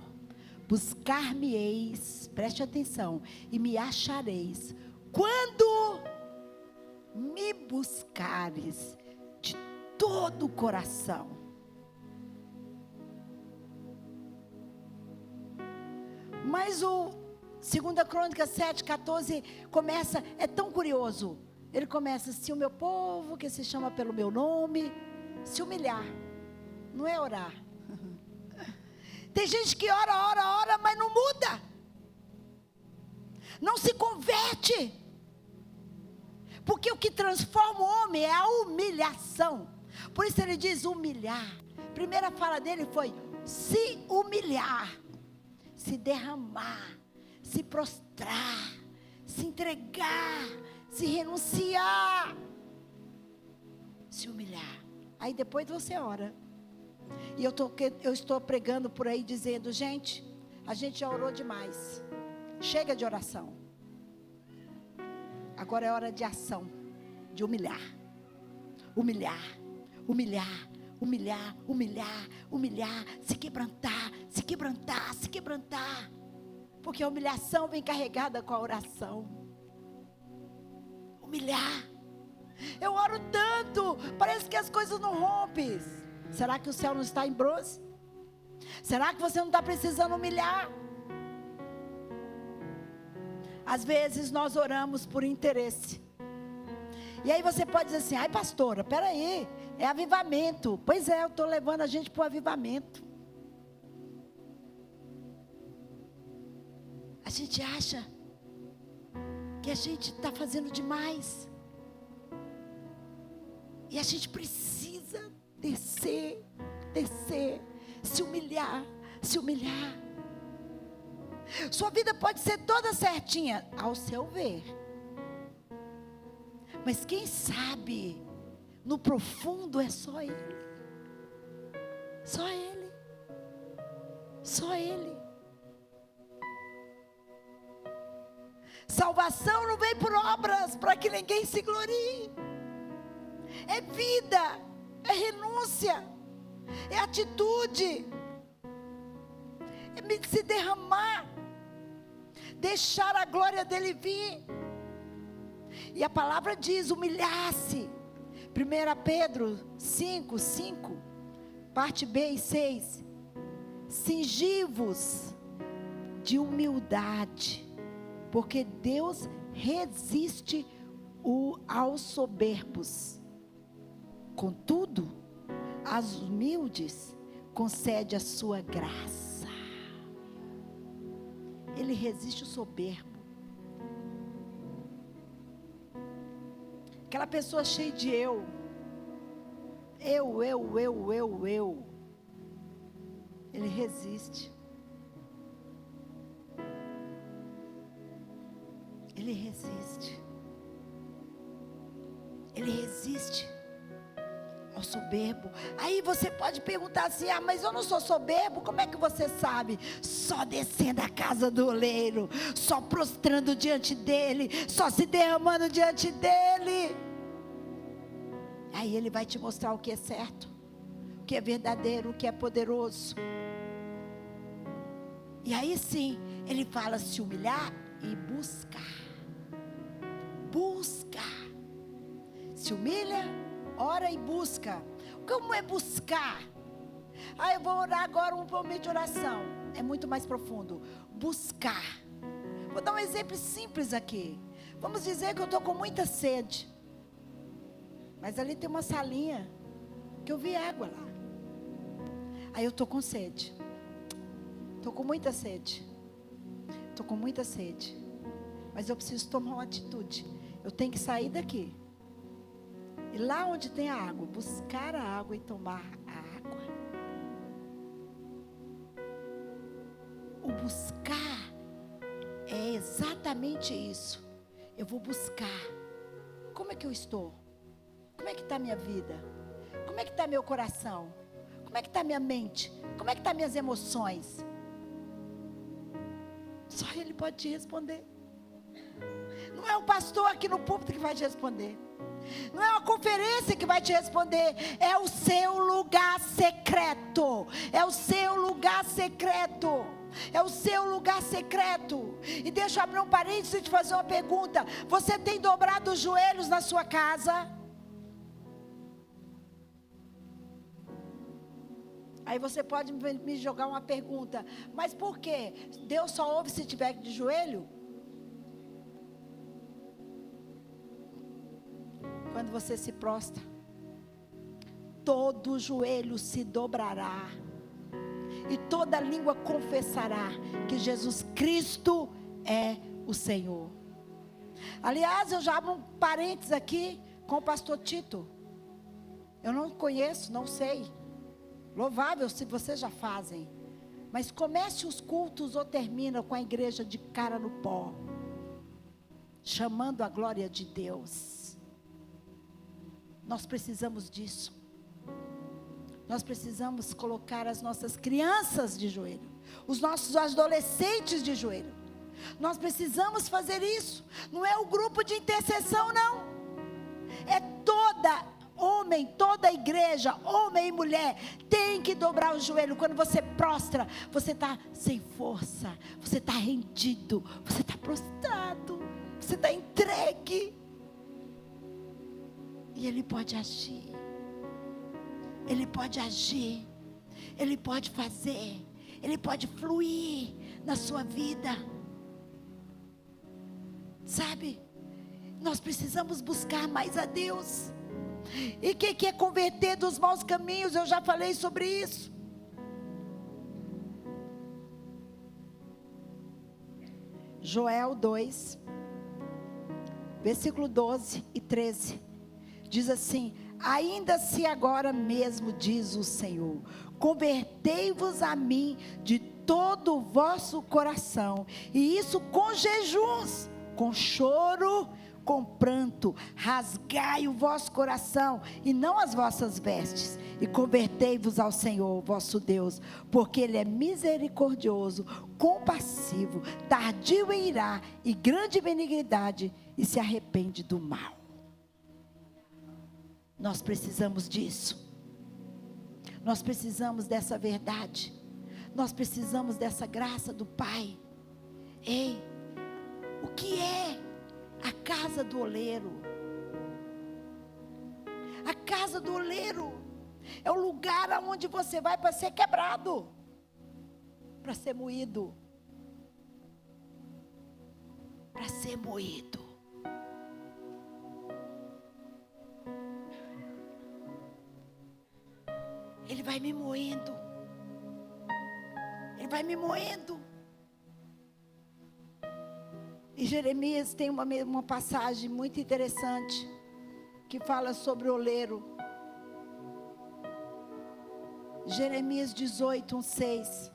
buscar-me-eis, preste atenção, e me achareis, quando me buscares de todo o coração. Mas o 2 Crônicas 7:14 começa, é tão curioso. Ele começa: se o meu povo, que se chama pelo meu nome, se humilhar. Não é orar. Tem gente que ora, mas não muda. Não se converte. Porque o que transforma o homem é a humilhação. Por isso ele diz humilhar. A primeira fala dele foi se humilhar, se derramar, se prostrar, se entregar, se renunciar, se humilhar. Aí depois você ora. E eu estou pregando por aí dizendo: gente, a gente já orou demais. Chega de oração. Agora é hora de ação, de humilhar. Humilhar, humilhar, humilhar, humilhar, humilhar, se quebrantar, se quebrantar, se quebrantar. Porque a humilhação vem carregada com a oração. Humilhar. Eu oro tanto, parece que as coisas não rompem. Será que o céu não está em bronze? Será que você não está precisando humilhar? Às vezes nós oramos por interesse. E aí você pode dizer assim: ai pastora, peraí, é avivamento. Pois é, eu estou levando a gente para o avivamento. A gente acha que a gente está fazendo demais. E a gente precisa descer, se humilhar, se humilhar. Sua vida pode ser toda certinha, ao seu ver. Mas quem sabe, no profundo é só Ele. Só Ele. Só Ele. Salvação não vem por obras, para que ninguém se glorie. É vida, é renúncia, é atitude, é se derramar, deixar a glória dele vir. E a palavra diz: humilhar-se. 1 Pedro 5, parte B e 6. Cingi-vos de humildade, porque Deus resiste aos soberbos. Contudo, aos humildes concede a sua graça. Ele resiste o soberbo. Aquela pessoa cheia de eu. Ele resiste. Ele resiste. Ele resiste ao soberbo. Aí você pode perguntar assim: ah, mas eu não sou soberbo, como é que você sabe? Só descendo a casa do oleiro, só prostrando diante dele, só se derramando diante dele. Aí ele vai te mostrar o que é certo, o que é verdadeiro, o que é poderoso. E aí sim, ele fala: se humilhar e buscar. Busca. Se humilha, ora e busca. Como é buscar? Eu vou orar agora um momento de oração. É muito mais profundo. Buscar. Vou dar um exemplo simples aqui. Vamos dizer que eu estou com muita sede. Mas ali tem uma salinha que eu vi água lá. Aí eu estou com sede. Estou com muita sede. Estou com muita sede. Mas eu preciso tomar uma atitude. Eu tenho que sair daqui. E lá onde tem a água, buscar a água e tomar a água. O buscar é exatamente isso. Eu vou buscar. Como é que eu estou? Como é que está a minha vida? Como é que está meu coração? Como é que está minha mente? Como é que estão minhas emoções? Só Ele pode te responder. Não é o pastor aqui no púlpito que vai te responder. Não é uma conferência que vai te responder. É o seu lugar secreto. É o seu lugar secreto. É o seu lugar secreto. E deixa eu abrir um parênteses e te fazer uma pergunta. Você tem dobrado os joelhos na sua casa? Aí você pode me jogar uma pergunta: mas por quê? Deus só ouve se estiver de joelho? Quando você se prostra, todo joelho se dobrará, e toda língua confessará que Jesus Cristo é o Senhor. Aliás, eu já abro um parênteses aqui com o pastor Tito. Eu não conheço, não sei. Louvável se vocês já fazem. Mas comece os cultos ou termina com a igreja de cara no pó, chamando a glória de Deus. Nós precisamos disso. Nós precisamos colocar as nossas crianças de joelho, os nossos adolescentes de joelho. Nós precisamos fazer isso. Não é o grupo de intercessão, não. É toda a igreja, homem e mulher, tem que dobrar o joelho. Quando você prostra, você está sem força, você está rendido, você está prostrado, você está entregue. E Ele pode agir. Ele pode agir. Ele pode fazer. Ele pode fluir na sua vida. Sabe? Nós precisamos buscar mais a Deus. E o que é converter dos maus caminhos? Eu já falei sobre isso. Joel 2, versículo 12 e 13. Diz assim: ainda se agora mesmo, diz o Senhor, convertei-vos a mim de todo o vosso coração, e isso com jejuns, com choro, com pranto, rasgai o vosso coração e não as vossas vestes, e convertei-vos ao Senhor vosso Deus, porque Ele é misericordioso, compassivo, tardio em irar e grande benignidade, e se arrepende do mal. Nós precisamos disso. Nós precisamos dessa verdade. Nós precisamos dessa graça do Pai. Ei, o que é a casa do oleiro? A casa do oleiro é o lugar aonde você vai para ser quebrado, para ser moído. para ser moído. Ele vai me moendo. Ele vai me moendo. E Jeremias tem uma passagem muito interessante que fala sobre o oleiro. Jeremias 18, 6.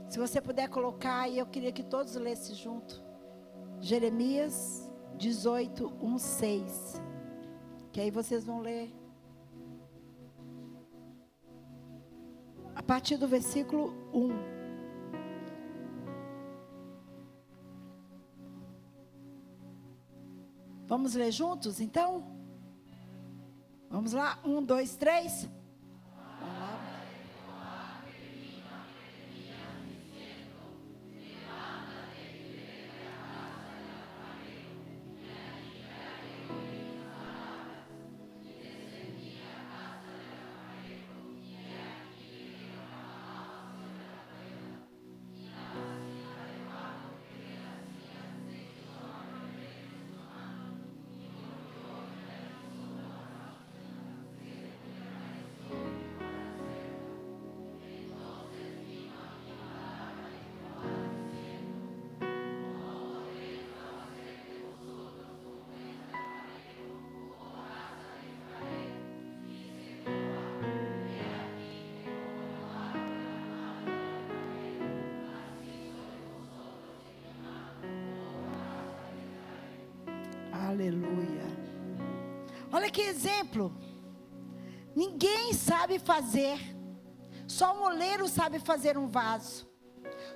Se você puder colocar aí, eu queria que todos lessem junto. Jeremias 18, 6. Que aí vocês vão ler. A partir do versículo 1. Vamos ler juntos, então? Vamos lá? 1, 2, 3. Vamos lá. Aleluia. Olha que exemplo. Ninguém sabe fazer. Só um oleiro sabe fazer um vaso.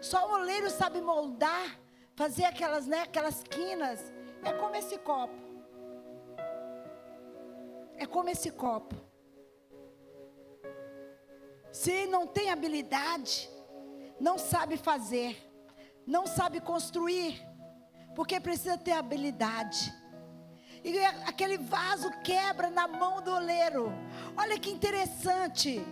Só um oleiro sabe moldar, fazer aquelas quinas. É como esse copo. É como esse copo. Se não tem habilidade, não sabe fazer, não sabe construir, porque precisa ter habilidade. E aquele vaso quebra na mão do oleiro. Olha que interessante.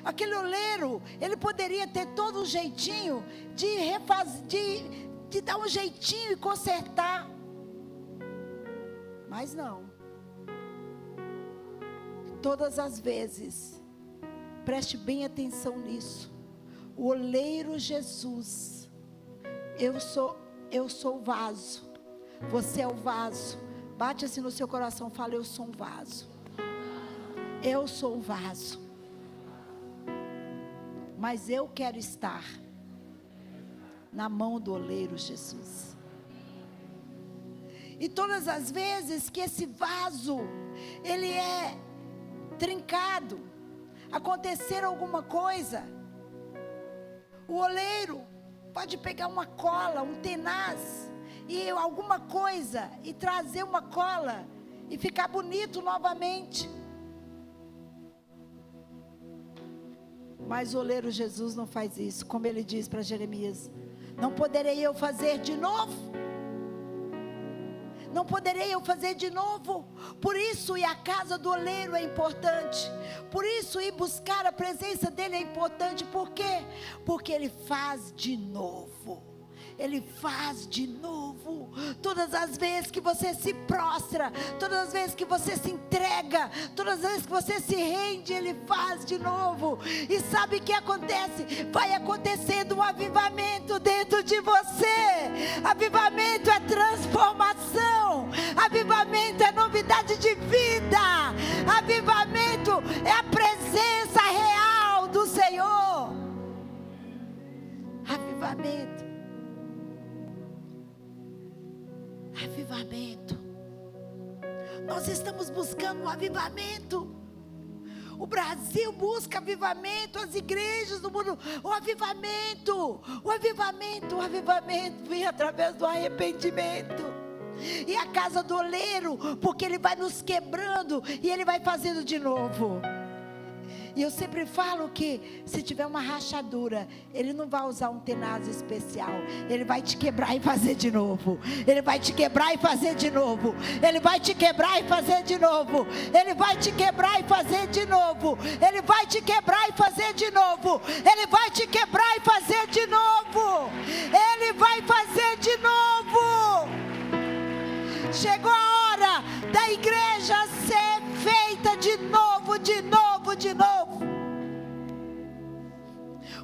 Aquele oleiro, ele poderia ter todo um jeitinho de dar um jeitinho e consertar. Mas não. Todas as vezes, preste bem atenção nisso. O oleiro Jesus. Eu sou o vaso. Você é o vaso. Bate assim no seu coração, fala: eu sou um vaso. Eu sou um vaso. Mas eu quero estar na mão do oleiro Jesus. E todas as vezes que esse vaso, ele é trincado, acontecer alguma coisa, o oleiro pode pegar uma cola, um tenaz, e alguma coisa, e trazer uma cola, e ficar bonito novamente. Mas o oleiro Jesus não faz isso, como ele diz para Jeremias: não poderei eu fazer de novo? Não poderei eu fazer de novo? Por isso ir à casa do oleiro é importante. Por isso ir buscar a presença dele é importante. Por quê? Porque ele faz de novo. Ele faz de novo. Todas as vezes que você se prostra, todas as vezes que você se entrega, todas as vezes que você se rende, ele faz de novo. E sabe o que acontece? Vai acontecendo um avivamento dentro de você. Avivamento é transformação. Avivamento é novidade de vida. Avivamento é a presença real do Senhor. Avivamento. Avivamento. Nós estamos buscando um avivamento. O Brasil busca avivamento, as igrejas do mundo, o avivamento vem através do arrependimento. E a casa do oleiro, porque ele vai nos quebrando e ele vai fazendo de novo. E eu sempre falo que se tiver uma rachadura, ele não vai usar um tenaz especial. Ele vai te quebrar e fazer de novo. Ele vai te quebrar e fazer de novo. Ele vai te quebrar e fazer de novo. Ele vai te quebrar e fazer de novo. Ele vai te quebrar e fazer de novo. Ele vai te quebrar e fazer de novo. Ele vai fazer de chegou a hora da igreja ser feita de novo, de novo, de novo.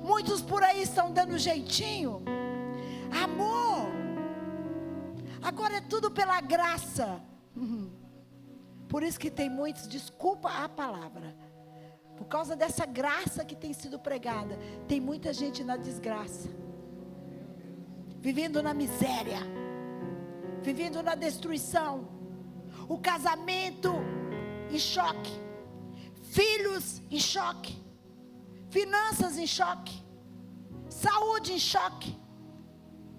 Muitos por aí estão dando jeitinho. Amor, agora é tudo pela graça. Por isso que tem muitos, desculpa a palavra, por causa dessa graça que tem sido pregada, tem muita gente na desgraça, vivendo na miséria, vivendo na destruição, o casamento em choque, filhos em choque, finanças em choque, saúde em choque,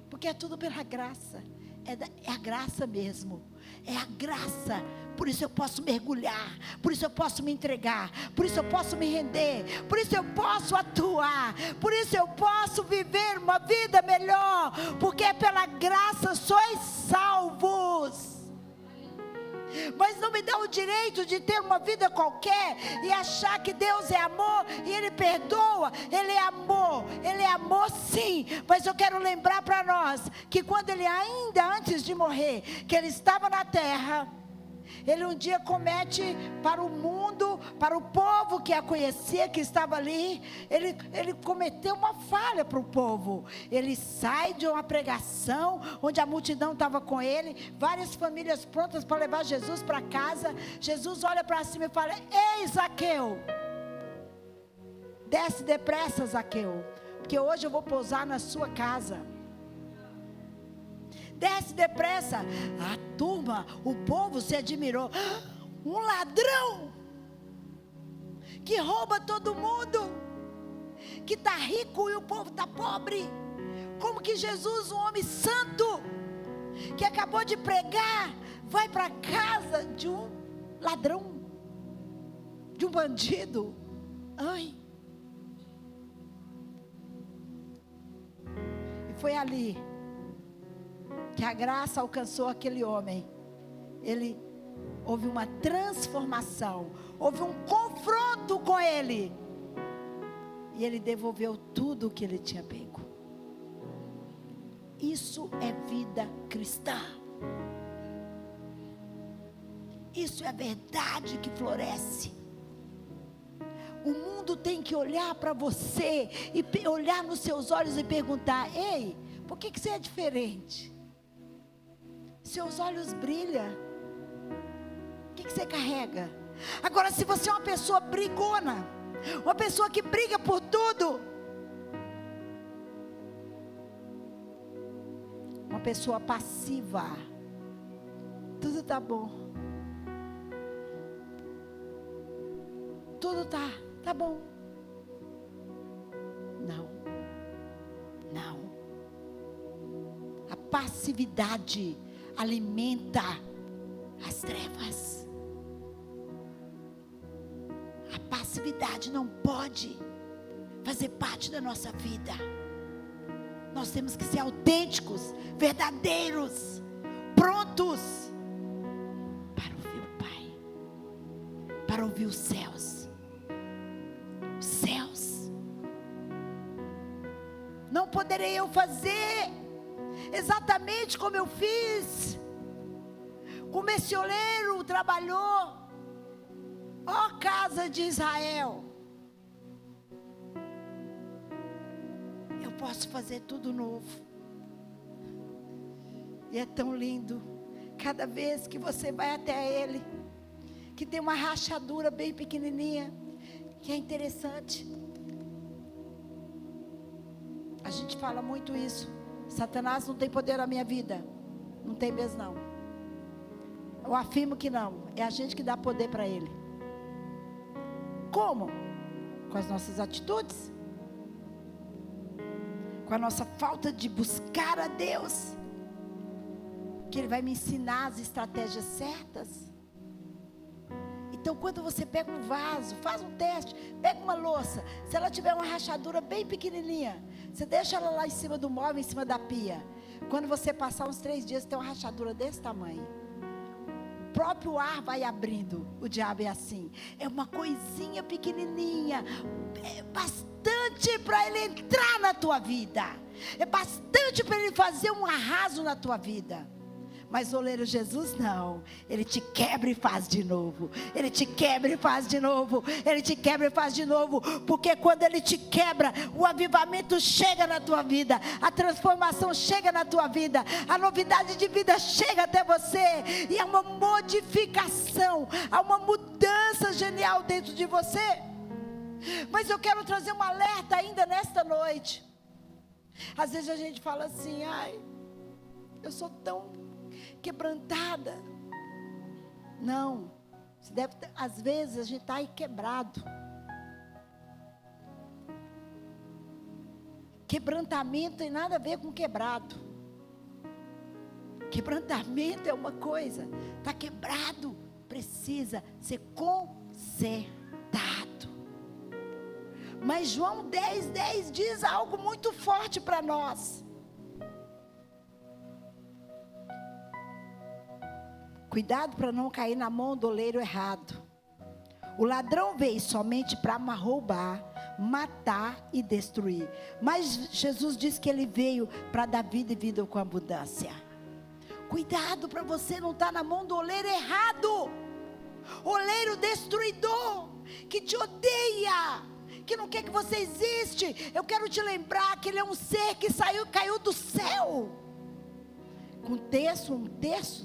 porque é tudo pela graça, é a graça mesmo, é a graça. Por isso eu posso mergulhar, por isso eu posso me entregar, por isso eu posso me render, por isso eu posso atuar, por isso eu posso viver uma vida melhor, porque é pela graça sois salvos. Mas não me dá o direito de ter uma vida qualquer e achar que Deus é amor e Ele perdoa. Ele é amor sim, mas eu quero lembrar para nós que quando Ele ainda antes de morrer, que Ele estava na terra, Ele um dia comete para o mundo, para o povo que a conhecia, que estava ali, ele cometeu uma falha para o povo. Ele sai de uma pregação, onde a multidão estava com ele, várias famílias prontas para levar Jesus para casa. Jesus olha para cima e fala: ei, Zaqueu, desce depressa, Zaqueu, porque hoje eu vou pousar na sua casa. Desce depressa. A turma, o povo se admirou. Um ladrão que rouba todo mundo, que está rico e o povo está pobre. Como que Jesus, um homem santo, que acabou de pregar, vai para a casa de um ladrão, de um bandido? Ai. E foi ali que a graça alcançou aquele homem. Houve uma transformação, houve um confronto com ele, e ele devolveu tudo o que ele tinha pego. Isso é vida cristã. Isso é a verdade que floresce. O mundo tem que olhar para você e olhar nos seus olhos e perguntar: ei, por que você é diferente? Seus olhos brilham. O que você carrega? Agora, se você é uma pessoa brigona, uma pessoa que briga por tudo, uma pessoa passiva, tudo tá bom, tudo tá bom. Não. A passividade alimenta as trevas. A passividade não pode fazer parte da nossa vida. Nós temos que ser autênticos, verdadeiros, prontos para ouvir o Pai, para ouvir os céus. Os céus. Não poderei eu fazer exatamente como eu fiz, como esse oleiro trabalhou, ó casa de Israel. Eu posso fazer tudo novo. E é tão lindo, cada vez que você vai até Ele, que tem uma rachadura bem pequenininha, que é interessante. A gente fala muito isso: Satanás não tem poder na minha vida. Não tem mesmo não. Eu afirmo que não. É a gente que dá poder para ele. Como? Com as nossas atitudes, com a nossa falta de buscar a Deus, que Ele vai me ensinar as estratégias certas. Então, quando você pega um vaso, faz um teste, pega uma louça, se ela tiver uma rachadura bem pequenininha, você deixa ela lá em cima do móvel, em cima da pia. Quando você passar uns 3 dias, tem uma rachadura desse tamanho. O próprio ar vai abrindo. O diabo é assim. É uma coisinha pequenininha, é bastante para ele entrar na tua vida, é bastante para ele fazer um arraso na tua vida. Mas o oleiro Jesus não, ele te quebra e faz de novo, ele te quebra e faz de novo, ele te quebra e faz de novo, porque quando ele te quebra, o avivamento chega na tua vida, a transformação chega na tua vida, a novidade de vida chega até você, e há uma modificação, há uma mudança genial dentro de você. Mas eu quero trazer um alerta ainda nesta noite. Às vezes a gente fala assim: ai, eu sou tão quebrantada. Não, às vezes a gente está aí quebrado. Quebrantamento tem nada a ver com quebrado. Quebrantamento é uma coisa, está quebrado, precisa ser consertado. Mas João 10:10 diz algo muito forte para nós. Cuidado para não cair na mão do oleiro errado. O ladrão veio somente para roubar, matar e destruir. Mas Jesus disse que ele veio para dar vida e vida com abundância. Cuidado para você não estar na mão do oleiro errado. Oleiro destruidor, que te odeia, que não quer que você existe. Eu quero te lembrar que ele é um ser que caiu do céu. Um terço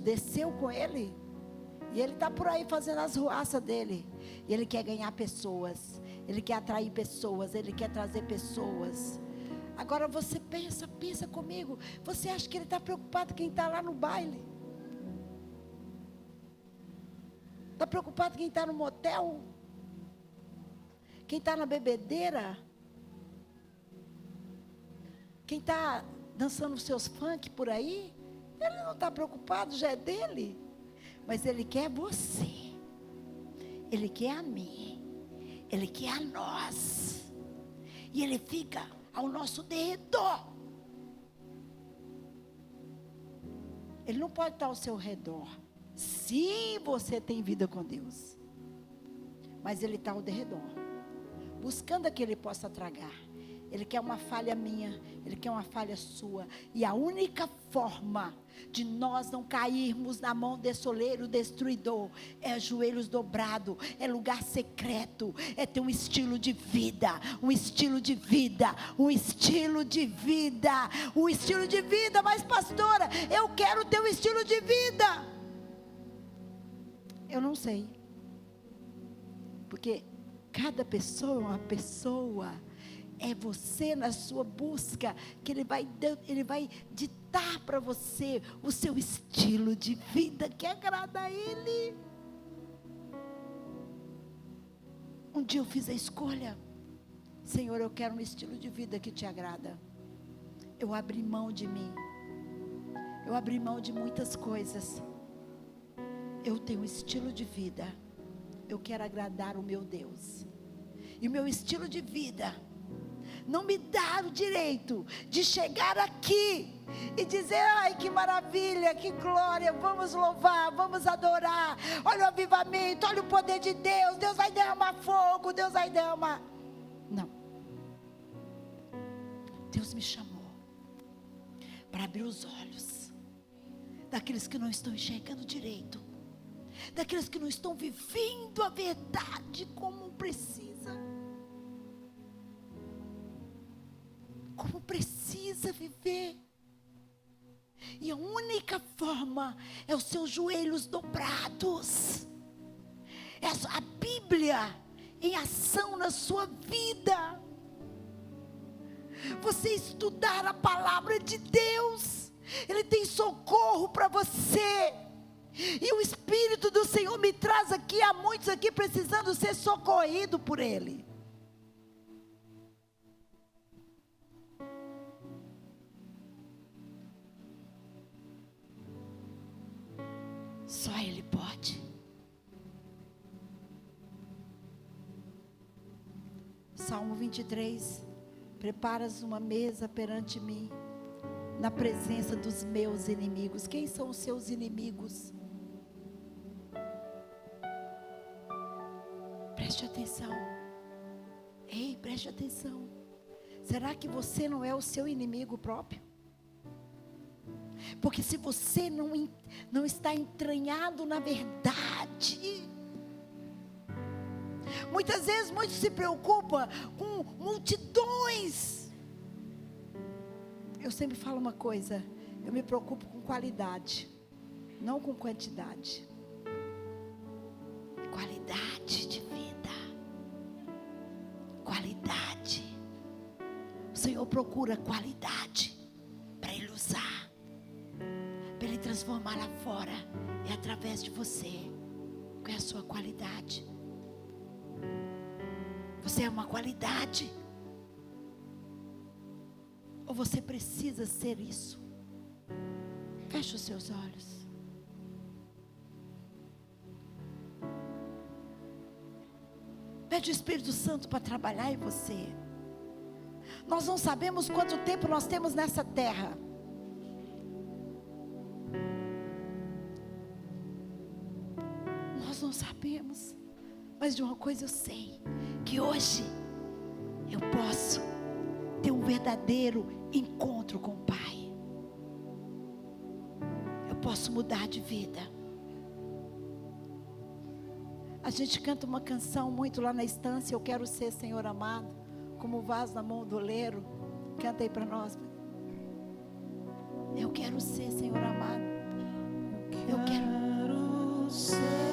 desceu com ele. E ele está por aí fazendo as ruaças dele. E ele quer ganhar pessoas. Ele quer atrair pessoas. Ele quer trazer pessoas. Agora você pensa comigo. Você acha que ele está preocupado quem está lá no baile? Está preocupado quem está no motel? Quem está na bebedeira? Quem está dançando os seus funk por aí? Ele não está preocupado, já é dele. Mas ele quer você. Ele quer a mim. Ele quer a nós. E ele fica ao nosso derredor. Ele não pode estar ao seu redor, se você tem vida com Deus. Mas ele está ao derredor, buscando a que ele possa tragar. Ele quer uma falha minha, ele quer uma falha sua. E a única forma de nós não cairmos na mão desse oleiro destruidor é joelhos dobrados, é lugar secreto, é ter um estilo de vida, um estilo de vida, um estilo de vida, um estilo de vida. Mas pastora, eu quero ter um estilo de vida. Eu não sei, porque cada pessoa é uma pessoa. É você na sua busca que ele vai ditar para você o seu estilo de vida que agrada a ele. Um dia eu fiz a escolha: Senhor, eu quero um estilo de vida que te agrada. Eu abri mão de mim. Eu abri mão de muitas coisas. Eu tenho um estilo de vida. Eu quero agradar o meu Deus. E o meu estilo de vida não me dá o direito de chegar aqui e dizer: ai, que maravilha, que glória, vamos louvar, vamos adorar, olha o avivamento, olha o poder de Deus, Deus vai derramar fogo, Deus vai derramar. Não. Deus me chamou para abrir os olhos daqueles que não estão enxergando direito, daqueles que não estão vivendo a verdade como precisa. Como precisa viver. E a única forma é os seus joelhos dobrados. É a Bíblia em ação na sua vida. Você estudar a palavra de Deus. Ele tem socorro para você. E o Espírito do Senhor me traz aqui. Há muitos aqui precisando ser socorridos por Ele. Só Ele pode. Salmo 23. Preparas uma mesa perante mim, na presença dos meus inimigos. Quem são os seus inimigos? Preste atenção. Ei, preste atenção. Será que você não é o seu inimigo próprio? Porque se você não está entranhado na verdade, muitas vezes muitos se preocupam com multidões. Eu sempre falo uma coisa, eu me preocupo com qualidade, não com quantidade. Qualidade de vida. Qualidade. O Senhor procura qualidade para Ele usar, para Ele transformar lá fora e através de você. Qual é a sua qualidade? Você é uma qualidade? Ou você precisa ser isso? Feche os seus olhos. Pede o Espírito Santo para trabalhar em você. Nós não sabemos quanto tempo nós temos nessa terra. Nós não sabemos. Mas de uma coisa eu sei, que hoje eu posso ter um verdadeiro encontro com o Pai. Eu posso mudar de vida. A gente canta uma canção muito lá na estância, eu quero ser, Senhor amado, como o vaso na mão do oleiro. Canta aí para nós. Eu quero ser, Senhor amado. Eu quero ser.